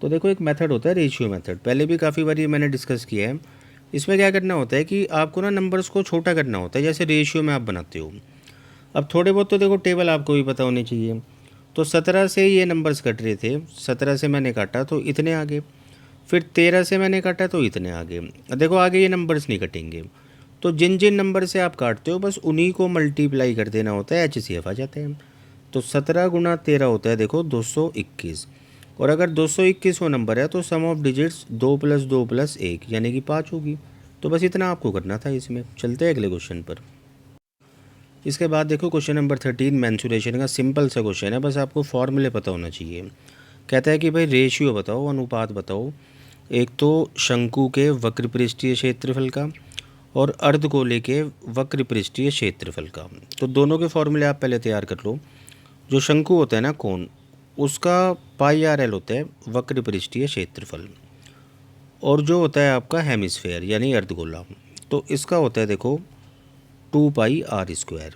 तो देखो एक मेथड होता है रेशियो मेथड, पहले भी काफ़ी बार ये मैंने डिस्कस किया है। इसमें क्या करना होता है कि आपको ना नंबर्स को छोटा करना होता है, जैसे रेशियो में आप बनाते हो। अब थोड़े बहुत तो देखो टेबल आपको भी पता होनी चाहिए। तो 17 से ये नंबर्स कट रहे थे, 17 से मैंने काटा तो इतने आगे, फिर 13 से मैंने काटा तो इतने आगे। देखो आगे ये नंबर्स नहीं कटेंगे, तो जिन जिन नंबर से आप काटते हो बस उन्हीं को मल्टीप्लाई कर देना होता है, HCF आ जाते हैं। तो 17 गुना 13 होता है देखो 221, और अगर 221 वो नंबर है तो सम ऑफ डिजिट्स 2 + 2 + 1 यानी कि 5 होगी। तो बस इतना आपको करना था इसमें। चलते हैं अगले क्वेश्चन पर। इसके बाद देखो क्वेश्चन नंबर 13 मेंसुरेशन का सिंपल सा क्वेश्चन है, बस आपको फॉर्मूले पता होना चाहिए। कहता है कि भाई रेशियो बताओ, अनुपात बताओ, एक तो शंकु के वक्र पृष्ठीय क्षेत्रफल का और अर्धगोले के वक्र पृष्ठीय क्षेत्रफल का। तो दोनों के फॉर्मूले आप पहले तैयार कर लो। जो शंकु होता है ना कोण, उसका πRL होता है वक्र पृष्ठीय क्षेत्रफल, और जो होता है आपका हेमिस्फेयर यानी अर्धगोला, तो इसका होता है देखो 2πr²।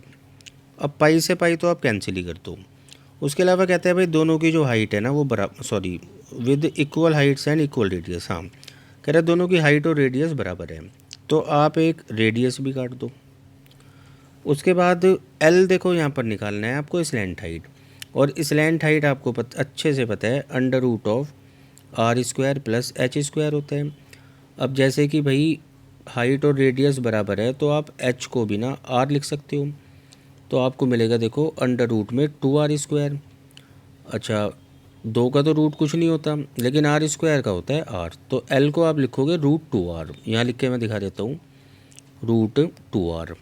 अब पाई से पाई तो आप कैंसिल ही कर दो। उसके अलावा कहते हैं भाई दोनों की जो हाइट है ना वो with equal Heights and equal radius. हाँ, कह रहे हैं दोनों की हाइट और रेडियस बराबर है, तो आप एक रेडियस भी काट दो। उसके बाद L देखो यहाँ पर निकालना है आपको स्लैंट हाइट, और स्लैंट हाइट आपको अच्छे से पता है √r² + h² होता है। अब जैसे कि भाई हाइट और रेडियस बराबर है तो आप h को भी ना r लिख सकते हो, तो आपको मिलेगा देखो √2r²। अच्छा, 2 का तो रूट कुछ नहीं होता, लेकिन r² का होता है r, तो L को आप लिखोगे √2r, यहाँ लिख के मैं दिखा देता हूँ √2r,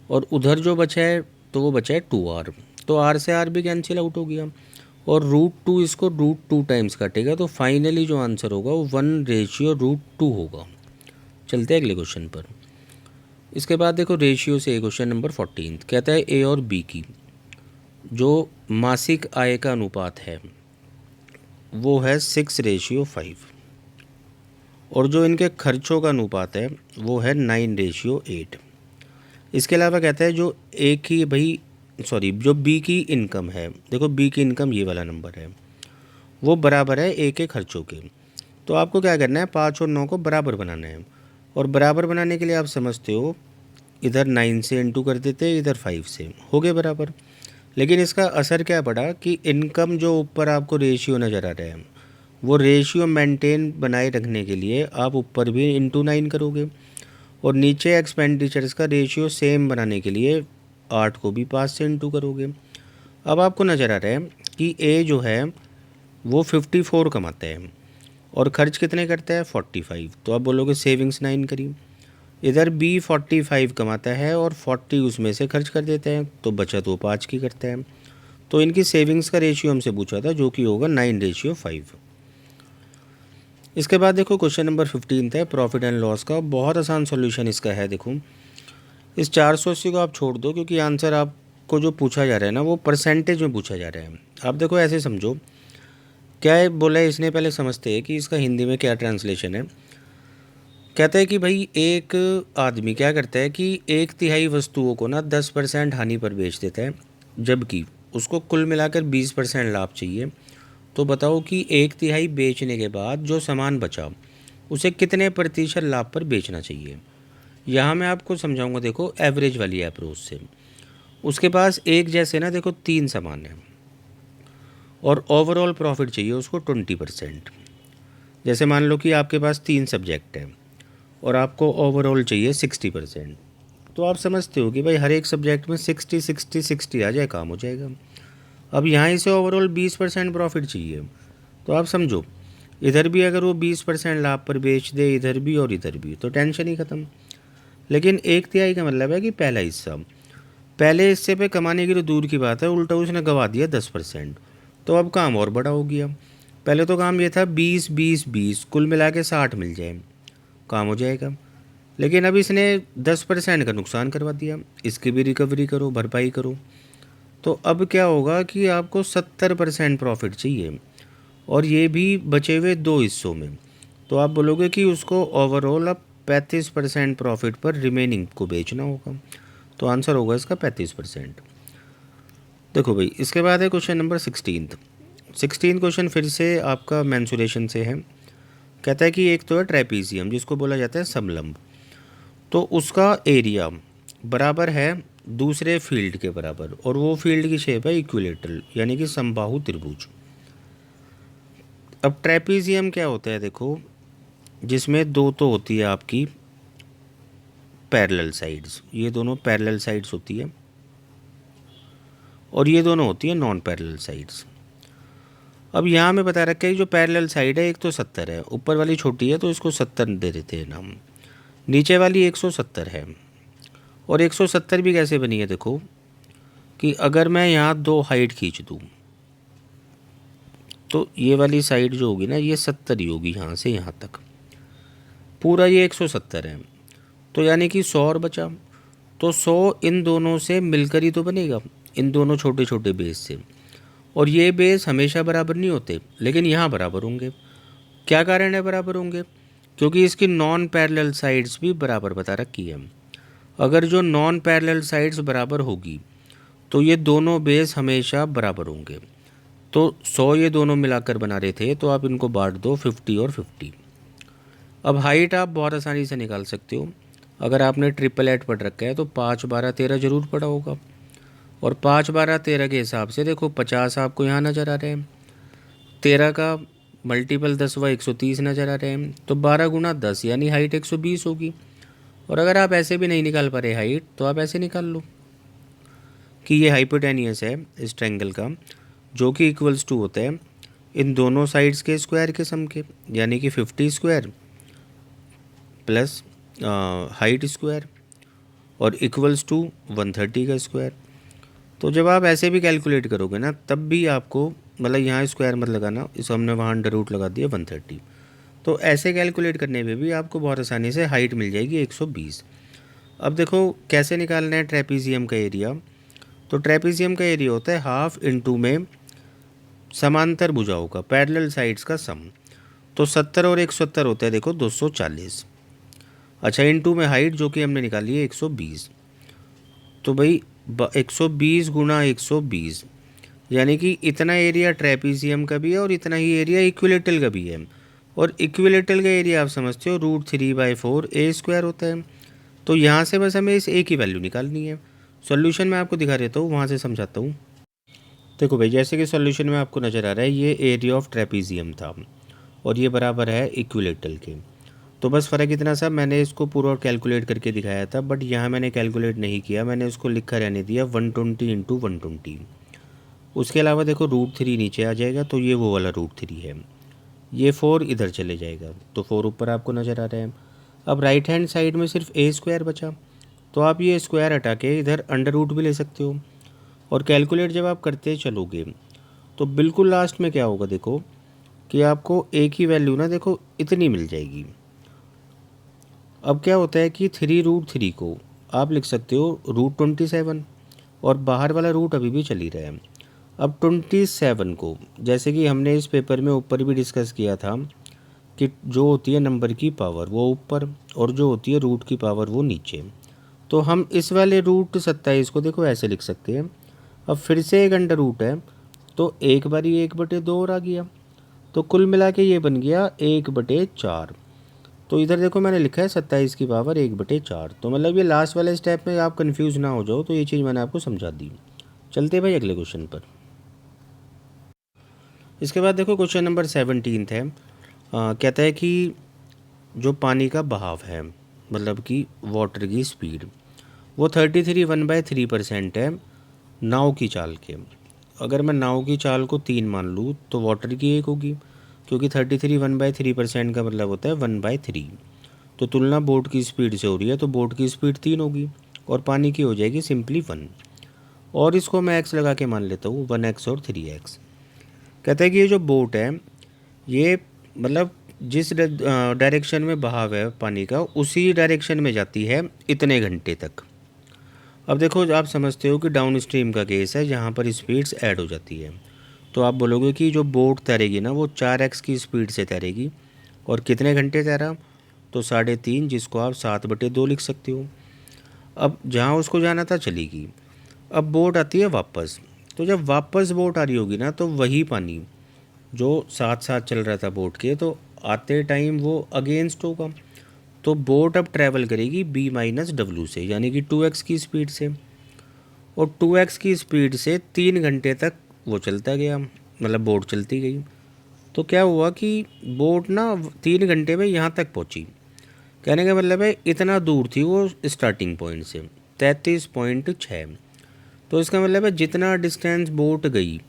और उधर जो बचा है तो वो बचा है 2r, तो r से r भी कैंसिल आउट हो गया, और √2 इसको √2 टाइम्स काटेगा, तो फाइनली जो आंसर होगा वो 1/√2 होगा। चलते हैं अगले क्वेश्चन पर। इसके बाद देखो रेशियो से क्वेश्चन नंबर 14 कहता है A और B की जो मासिक आय का अनुपात है वो है 6/5, और जो इनके खर्चों का अनुपात है वो है 9/8। इसके अलावा कहता है जो जो बी की इनकम है, देखो बी की इनकम ये वाला नंबर है, वो बराबर है ए के खर्चों के। तो आपको क्या करना है, 5 और 9 को बराबर बनाना है, और बराबर बनाने के लिए आप समझते हो इधर 9 से इंटू कर देते हैं, इधर 5 से, हो गए बराबर। लेकिन इसका असर क्या पड़ा कि इनकम जो ऊपर आपको रेशियो नज़र आ रहा है वो रेशियो मेंटेन बनाए रखने के लिए आप ऊपर भी इंटू 9 करोगे, और नीचे एक्सपेंडिचर्स का रेशियो सेम बनाने के लिए 8 को भी 5 से इंटू करोगे। अब आपको नज़र आ रहा है कि ए जो है वो 54 कमाता है और खर्च कितने करता है 45, तो आप बोलोगे सेविंग्स 9 करी। इधर बी 45 कमाता है और 40 उसमें से खर्च कर देता है, तो बचत वो 5 की करता है। तो इनकी सेविंग्स का रेशियो हमसे पूछा था जो कि होगा 9/5। इसके बाद देखो क्वेश्चन नंबर 15 है प्रॉफिट एंड लॉस का। बहुत आसान सॉल्यूशन इसका है। देखो इस 480 को आप छोड़ दो, क्योंकि आंसर आपको जो पूछा जा रहा है ना वो परसेंटेज में पूछा जा रहा है। आप देखो ऐसे समझो, क्या है बोला है इसने, पहले समझते हैं कि इसका हिंदी में क्या ट्रांसलेशन है। कहता है कि भाई एक आदमी क्या करता है कि 1/3 वस्तुओं को ना 10% हानि पर बेच देता है, जबकि उसको कुल मिलाकर 20% लाभ चाहिए। तो बताओ कि 1/3 बेचने के बाद जो सामान बचा उसे कितने प्रतिशत लाभ पर बेचना चाहिए। यहाँ मैं आपको समझाऊंगा देखो एवरेज वाली अप्रोच से। उसके पास एक जैसे ना देखो 3 सामान है और ओवरऑल प्रॉफिट चाहिए उसको 20%। जैसे मान लो कि आपके पास 3 सब्जेक्ट हैं और आपको ओवरऑल चाहिए 60%, तो आप समझते हो कि भाई हर एक सब्जेक्ट में 60 आ जाए, काम हो जाएगा। अब यहाँ इसे ओवरऑल 20% प्रॉफिट चाहिए, तो आप समझो इधर भी अगर वो 20% लाभ पर बेच दे, इधर भी और इधर भी, तो टेंशन ही ख़त्म। लेकिन 1/3 का मतलब है कि पहला हिस्सा, पहले हिस्से पे कमाने की तो दूर की बात है, उल्टा उसने गवा दिया 10%। तो अब काम और बड़ा हो गया। पहले तो काम ये था 20 20 20 कुल मिला के 60 मिल जाए, काम हो जाएगा। लेकिन अब इसने 10% का नुकसान करवा दिया, इसकी भी रिकवरी करो, भरपाई करो। तो अब क्या होगा कि आपको 70% प्रॉफिट चाहिए, और ये भी बचे हुए 2 हिस्सों में। तो आप बोलोगे कि उसको ओवरऑल अब 35% प्रॉफिट पर रिमेनिंग को बेचना होगा। तो आंसर होगा इसका 35%। देखो भाई, इसके बाद है क्वेश्चन नंबर 16 क्वेश्चन फिर से आपका मेंसुरेशन से है। कहता है कि एक तो है ट्रेपीजियम जिसको बोला जाता है समलंब, तो उसका एरिया बराबर है दूसरे फील्ड के बराबर, और वो फील्ड की शेप है इक्विलेटरल यानी कि समबाहु त्रिभुज। अब ट्रेपीजियम क्या होता है, देखो जिसमें दो तो होती है आपकी पैरेलल साइड्स, ये दोनों पैरेलल साइड्स होती है, और ये दोनों होती है नॉन पैरेलल साइड्स। अब यहाँ में बता रखा है कि जो पैरेलल साइड है एक तो 70 है, ऊपर वाली छोटी है तो इसको 70 दे देते हैं नाम, नीचे वाली 170 है। और 170 भी कैसे बनी है, देखो कि अगर मैं यहाँ 2 हाइट खींच दूँ तो ये वाली साइड जो होगी ना ये 70 ही होगी, यहाँ से यहाँ तक पूरा ये 170 है। तो यानी कि 100 और बचा, तो 100 इन दोनों से मिलकर ही तो बनेगा, इन दोनों छोटे छोटे बेस से। और ये बेस हमेशा बराबर नहीं होते, लेकिन यहाँ बराबर होंगे। क्या कारण है बराबर होंगे, क्योंकि इसकी नॉन पैरेलल साइड्स भी बराबर बता रखी है। अगर जो नॉन पैरेलल साइड्स बराबर होगी तो ये दोनों बेस हमेशा बराबर होंगे। तो 100 ये दोनों मिलाकर बना रहे थे, तो आप इनको बांट दो 50 और 50। अब हाइट आप बहुत आसानी से निकाल सकते हो। अगर आपने ट्रिपल एट पढ़ रखा है तो 5 12 13 जरूर पढ़ा होगा, और 5 12 13 के हिसाब से देखो 50 आपको यहाँ नज़र आ रहे हैं, 13 का मल्टीपल 10 व 130 नज़र आ रहे हैं, तो 12 गुना 10 यानी हाइट 120 होगी। और अगर आप ऐसे भी नहीं निकाल पा रहे हाइट, तो आप ऐसे निकाल लो कि ये हाइपोटेनियस है इस ट्रायंगल का, जो कि इक्वल्स टू होता है इन दोनों साइड्स के स्क्वायर के सम के, यानी कि 50 स्क्वायर प्लस हाइट स्क्वायर और इक्वल्स टू 130 का स्क्वायर। तो जब आप ऐसे भी कैलकुलेट करोगे ना तब भी आपको, मतलब यहाँ स्क्वायर मत लगाना, इस हमने वहाँ अंडर रूट लगा दिया 130, तो ऐसे कैलकुलेट करने पे भी आपको बहुत आसानी से हाइट मिल जाएगी 120। अब देखो कैसे निकालना है ट्रेपीजियम का एरिया। तो ट्रेपीजियम का एरिया होता है हाफ इंटू में समांतर भुजाओं का पैरेलल साइड्स का सम। तो 70 और 170 होता है देखो 240। अच्छा, इंटू में हाइट जो कि हमने निकाली है 120। तो भाई 120 गुना 120 यानी कि इतना एरिया ट्रेपीजियम का भी है और इतना ही एरिया इक्विलेटरल का भी है। और इक्विलेटरल का एरिया आप समझते हो √3/4 ए स्क्वायर होता है। तो यहाँ से बस हमें इस ए की वैल्यू निकालनी है। सॉल्यूशन मैं आपको दिखा देता हूँ, वहाँ से समझाता हूँ। देखो भाई, जैसे कि सॉल्यूशन में आपको नज़र आ रहा है ये एरिया ऑफ ट्रेपीजियम था और ये बराबर है इक्विलेटरल के। तो बस फ़र्क इतना सा, मैंने इसको पूरा कैलकुलेट करके दिखाया था, बट यहाँ मैंने कैलकुलेट नहीं किया, मैंने उसको लिखा रहने दिया 120 इंटू 120। उसके अलावा देखो √3 नीचे आ जाएगा, तो ये वो वाला √3 है, ये 4 इधर चले जाएगा, तो 4 ऊपर आपको नज़र आ रहा है। अब राइट हैंड साइड में सिर्फ ए स्क्वायर बचा, तो आप ये स्क्वायर हटा के इधर अंडर रूट भी ले सकते हो। और कैलकुलेट जब आप करते चलोगे तो बिल्कुल लास्ट में क्या होगा, देखो कि आपको ए की वैल्यू ना देखो इतनी मिल जाएगी। अब क्या होता है कि 3√3 को आप लिख सकते हो √27, और बाहर वाला रूट अभी भी चल ही रहा है। अब 27 को, जैसे कि हमने इस पेपर में ऊपर भी डिस्कस किया था कि जो होती है नंबर की पावर वो ऊपर, और जो होती है रूट की पावर वो नीचे। तो हम इस वाले √27 को देखो ऐसे लिख सकते हैं। अब फिर से एक अंडर रूट है, तो 1/1/2 और आ गया, तो कुल मिला के ये बन गया 1/4। तो इधर देखो मैंने लिखा है 27 की पावर 1/4। तो मतलब ये लास्ट वाले स्टेप में आप कंफ्यूज ना हो जाओ, तो ये चीज़ मैंने आपको समझा दी। चलते भाई अगले क्वेश्चन पर। इसके बाद देखो क्वेश्चन नंबर 17 है। कहता है कि जो पानी का बहाव है, मतलब कि वाटर की स्पीड, वो 33 1/3% है नाव की चाल के। अगर मैं नाव की चाल को 3 मान लूँ तो वाटर की 1 होगी, क्योंकि 33 1/3% का मतलब होता है 1/3। तो तुलना बोट की स्पीड से हो रही है, तो बोट की स्पीड 3 होगी और पानी की हो जाएगी सिंपली 1। और इसको मैं x लगा के मान लेता हूँ 1x और 3x। कहता है कि ये जो बोट है ये मतलब जिस डायरेक्शन में बहाव है पानी का उसी डायरेक्शन में जाती है इतने घंटे तक। अब देखो आप समझते हो कि डाउन स्ट्रीम का केस है जहाँ पर स्पीड्स ऐड हो जाती है, तो आप बोलोगे कि जो बोट तैरेगी ना वो 4x की स्पीड से तैरेगी, और कितने घंटे तैरा, तो 3.5, जिसको आप 7/2 लिख सकते हो। अब जहाँ उसको जाना था चली गई, अब बोट आती है वापस, तो जब वापस बोट आ रही होगी ना तो वही पानी जो साथ साथ चल रहा था बोट के, तो आते टाइम वो अगेंस्ट होगा, तो बोट अब ट्रैवल करेगी b-w से, यानी कि 2x की स्पीड से, और 2x की स्पीड से 3 घंटे तक वो चलता गया, मतलब बोट चलती गई। तो क्या हुआ कि बोट ना 3 घंटे में यहाँ तक पहुँची। कहने का मतलब है इतना दूर थी वो स्टार्टिंग पॉइंट से, 33.6। तो इसका मतलब है जितना डिस्टेंस बोट गई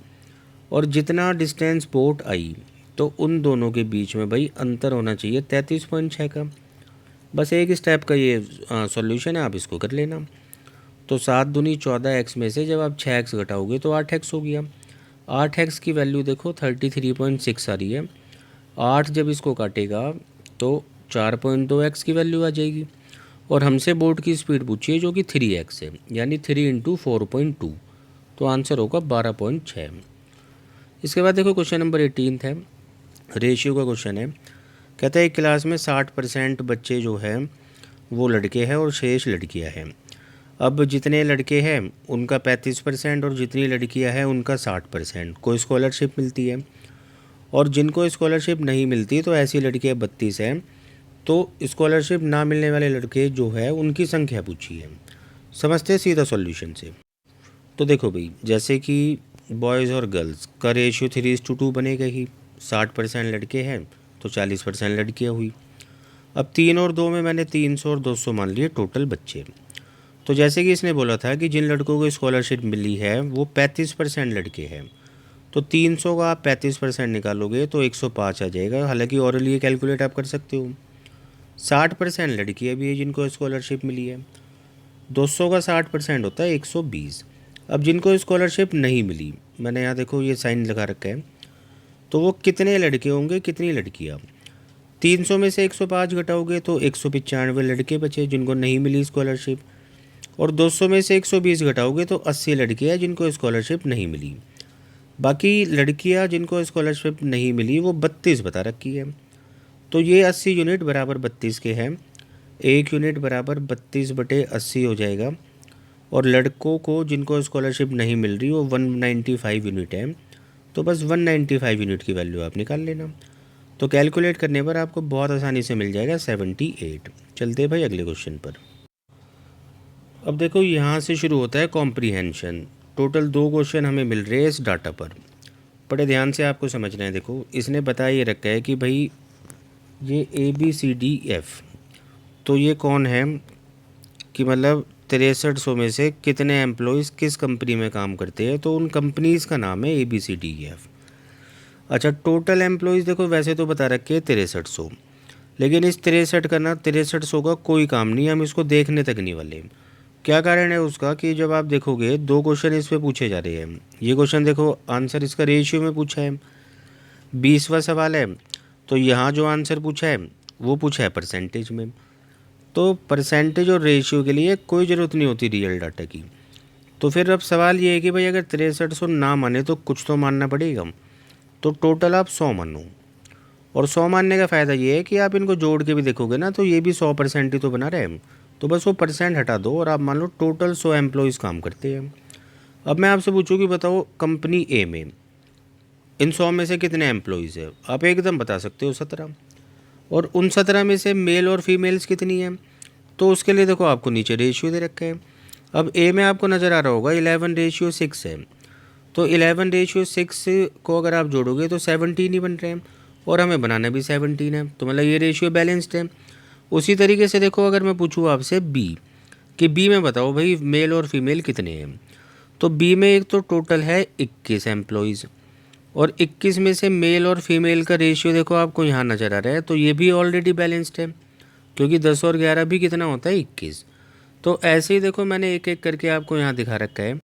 और जितना डिस्टेंस बोट आई, तो उन दोनों के बीच में भाई अंतर होना चाहिए 33.6 का। बस एक स्टेप का ये सॉल्यूशन है, आप इसको कर लेना। तो 7 दूनी 14x में से जब आप 6x घटाओगे तो 8x हो गया। 8x की वैल्यू देखो 33.6 आ रही है, 8 जब इसको काटेगा तो 4.2x की वैल्यू आ जाएगी, और हमसे बोट की स्पीड पूछी है जो कि 3x है, यानी 3 × 4.2, तो आंसर होगा 12.6। इसके बाद देखो क्वेश्चन नंबर 18 है, रेशियो का क्वेश्चन है। कहता है एक क्लास में 60% बच्चे जो हैं वो लड़के हैं और शेष लड़कियां हैं। अब जितने लड़के हैं उनका 35% और जितनी लड़कियां हैं उनका 60% को स्कॉलरशिप मिलती है, और जिनको स्कॉलरशिप नहीं मिलती तो ऐसी लड़कियां 32 हैं। तो स्कॉलरशिप ना मिलने वाले लड़के जो है उनकी संख्या पूछी है। समझते हैं सीधा सॉल्यूशन से। तो देखो भाई, जैसे कि बॉयज़ और गर्ल्स का रेशियो 3:2 बनेगा ही, 60% लड़के हैं तो 40% लड़कियाँ हुई। अब 3 और 2 में मैंने 300 और 200 मान लिए टोटल बच्चे। तो जैसे कि इसने बोला था कि जिन लड़कों को स्कॉलरशिप मिली है वो 35% लड़के हैं, तो 300 का आप 35% निकालोगे तो 105 आ जाएगा। हालांकि ओरली ये कैलकुलेट आप कर सकते हो। 60% लड़कियाँ भी है जिनको स्कॉलरशिप मिली है, 200 का 60% होता है 120। अब जिनको स्कॉलरशिप नहीं मिली, मैंने यहाँ देखो ये साइन लगा रखा है, तो वो कितने लड़के होंगे कितनी लड़कियाँ। 300 में से 105 घटाओगे तो 195 लड़के बचे जिनको नहीं मिली स्कॉलरशिप, और 200 में से 120 घटाओगे तो 80 लड़कियाँ जिनको स्कॉलरशिप नहीं मिली। बाकी लड़कियाँ जिनको स्कॉलरशिप नहीं मिली वो 32 बता रखी है। तो ये 80 यूनिट बराबर 32 के हैं, 1 यूनिट बराबर 32/80 हो जाएगा। और लड़कों को जिनको स्कॉलरशिप नहीं मिल रही वो 195 यूनिट है, तो बस 195 यूनिट की वैल्यू आप निकाल लेना। तो कैलकुलेट करने पर आपको बहुत आसानी से मिल जाएगा 78। चलते भाई अगले क्वेश्चन पर। अब देखो यहाँ से शुरू होता है कॉम्प्रीहेंशन। टोटल 2 क्वेश्चन हमें मिल रहे हैं इस डाटा पर, बड़े ध्यान से आपको समझना है। देखो इसने बता ये रखा है कि भाई ये ABCDF, तो ये कौन है कि मतलब 6300 में से कितने एम्प्लॉयज़ किस कंपनी में काम करते हैं, तो उन कंपनीज़ का नाम है ABCDF। अच्छा, टोटल एम्प्लॉयज़ देखो वैसे तो बता रखे हैं 6300, लेकिन इस 63 का ना 6300 का कोई काम नहीं, हम इसको देखने तक नहीं वाले। क्या कारण है उसका कि जब आप देखोगे 2 क्वेश्चन इस पे पूछे जा रहे हैं। ये क्वेश्चन देखो आंसर इसका रेशियो में पूछा है, 20वां सवाल है, तो यहाँ जो आंसर पूछा है वो पूछा है परसेंटेज में। तो परसेंटेज और रेशियो के लिए कोई ज़रूरत नहीं होती रियल डाटा की। तो फिर अब सवाल ये है कि भाई अगर 6300 ना माने तो कुछ तो मानना पड़ेगा, तो टोटल आप 100 मानो। और 100 मानने का फ़ायदा ये है कि आप इनको जोड़ के भी देखोगे ना तो ये भी 100% ही तो बना रहे हैं। तो बस वो परसेंट हटा दो और आप मान लो टोटल 100 एम्प्लॉयज़ काम करते हैं। अब मैं आपसे पूछूँ कि बताओ कंपनी ए में इन 100 में से कितने एम्प्लॉयज़ है, आप एकदम बता सकते हो 17। और उन 17 में से मेल और फीमेल्स कितनी हैं, तो उसके लिए देखो आपको नीचे रेशियो दे रखा है। अब ए में आपको नज़र आ रहा होगा 11:6 है, तो 11:6 को अगर आप जोड़ोगे तो 17 ही बन रहे हैं, और हमें बनाना भी 17 है, तो मतलब ये रेशियो बैलेंस्ड है। उसी तरीके से देखो अगर मैं पूछूँ आपसे बी कि बी में बताओ भाई मेल और फीमेल कितने हैं, तो बी में एक तो टोटल है 21 एम्प्लॉयज़, और 21 में से मेल और फीमेल का रेशियो देखो आपको यहाँ नज़र आ रहा है, तो ये भी ऑलरेडी बैलेंस्ड है, क्योंकि 10 और 11 भी कितना होता है 21। तो ऐसे ही देखो मैंने एक एक करके आपको यहाँ दिखा रखा है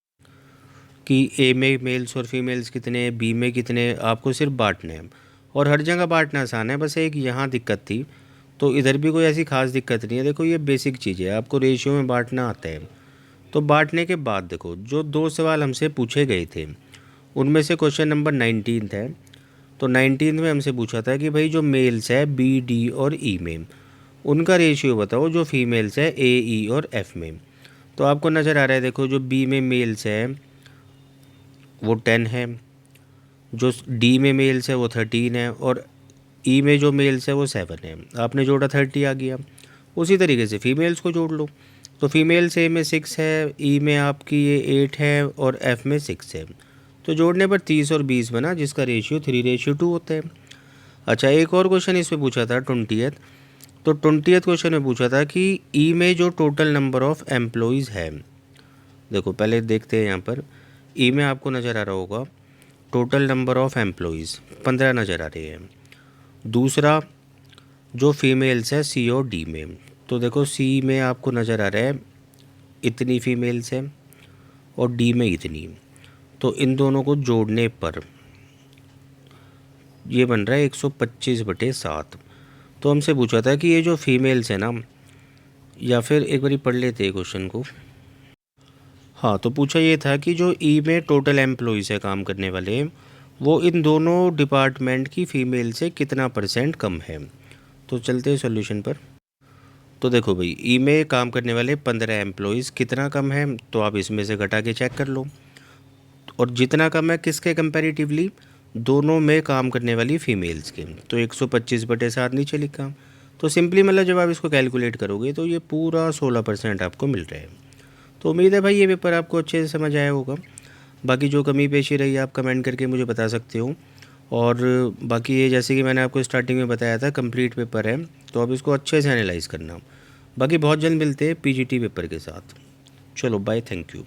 कि ए में मेल्स और फीमेल्स कितने, बी में कितने, आपको सिर्फ बांटने हैं। और हर जगह बांटना आसान है, बस एक यहाँ दिक्कत थी। तो इधर भी कोई ऐसी खास दिक्कत नहीं है। देखो ये बेसिक चीज़ है, आपको रेशियो में बांटना आता है। तो बांटने के बाद देखो जो 2 सवाल हमसे पूछे गए थे उनमें से क्वेश्चन नंबर 19 है। तो 19 में हमसे पूछा था कि भाई जो मेल्स है बी, डी और ई में, उनका रेशियो बताओ जो फीमेल्स है ए, ई और एफ में। तो आपको नज़र आ रहा है, देखो जो बी में मेल्स है वो 10 है, जो डी में मेल्स है वो 13 है, और ई में जो मेल्स है वो 7 है। आपने जोड़ा 30 आ गया। उसी तरीके से फीमेल्स को जोड़ लो। तो फीमेल्स ए में 6 है, ई में आपकी ये 8 है और एफ में 6 है। तो जोड़ने पर 30 और 20 बना, जिसका रेशियो 3:2 होता है। अच्छा, एक और क्वेश्चन इसमें पूछा था 20th। तो 20th क्वेश्चन में पूछा था कि ई में जो टोटल नंबर ऑफ़ एम्प्लॉयज़ है, देखो पहले देखते हैं यहाँ पर। ई में आपको नज़र आ रहा होगा टोटल नंबर ऑफ़ एम्प्लॉयज़ 15 नज़र आ रहे हैं। दूसरा जो फीमेल्स है सी और डी में, तो देखो सी में आपको नज़र आ रहा है इतनी फीमेल्स है और डी में इतनी। तो इन दोनों को जोड़ने पर ये बन रहा है 125/7। तो हमसे पूछा था कि ये जो फीमेल्स है ना, या फिर एक बारी पढ़ लेते हैं क्वेश्चन को। हाँ, तो पूछा ये था कि जो ई में टोटल एम्प्लॉयज़ है काम करने वाले, वो इन दोनों डिपार्टमेंट की फ़ीमेल से कितना % कम है। तो चलते हैं सॉल्यूशन पर। तो देखो भाई, ई में काम करने वाले 15 एम्प्लॉयज़ कितना कम है, तो आप इसमें से घटा के चेक कर लो। और जितना कम है किसके कंपैरेटिवली, दोनों में काम करने वाली फ़ीमेल्स के। तो 125/7 नीचे लिखा। तो सिंपली मतलब जब आप इसको कैलकुलेट करोगे तो ये पूरा 16% आपको मिल रहा है। तो उम्मीद है भाई ये पेपर आपको अच्छे से समझ आया होगा। बाकी जो कमी पेशी रही आप कमेंट करके मुझे बता सकते हो। और बाकी ये जैसे कि मैंने आपको स्टार्टिंग में बताया था, कंप्लीट पेपर है, तो अब इसको अच्छे से एनालाइज करना। बाकी बहुत जल्द मिलते हैं पीजीटी पेपर के साथ। चलो बाय, थैंक यू।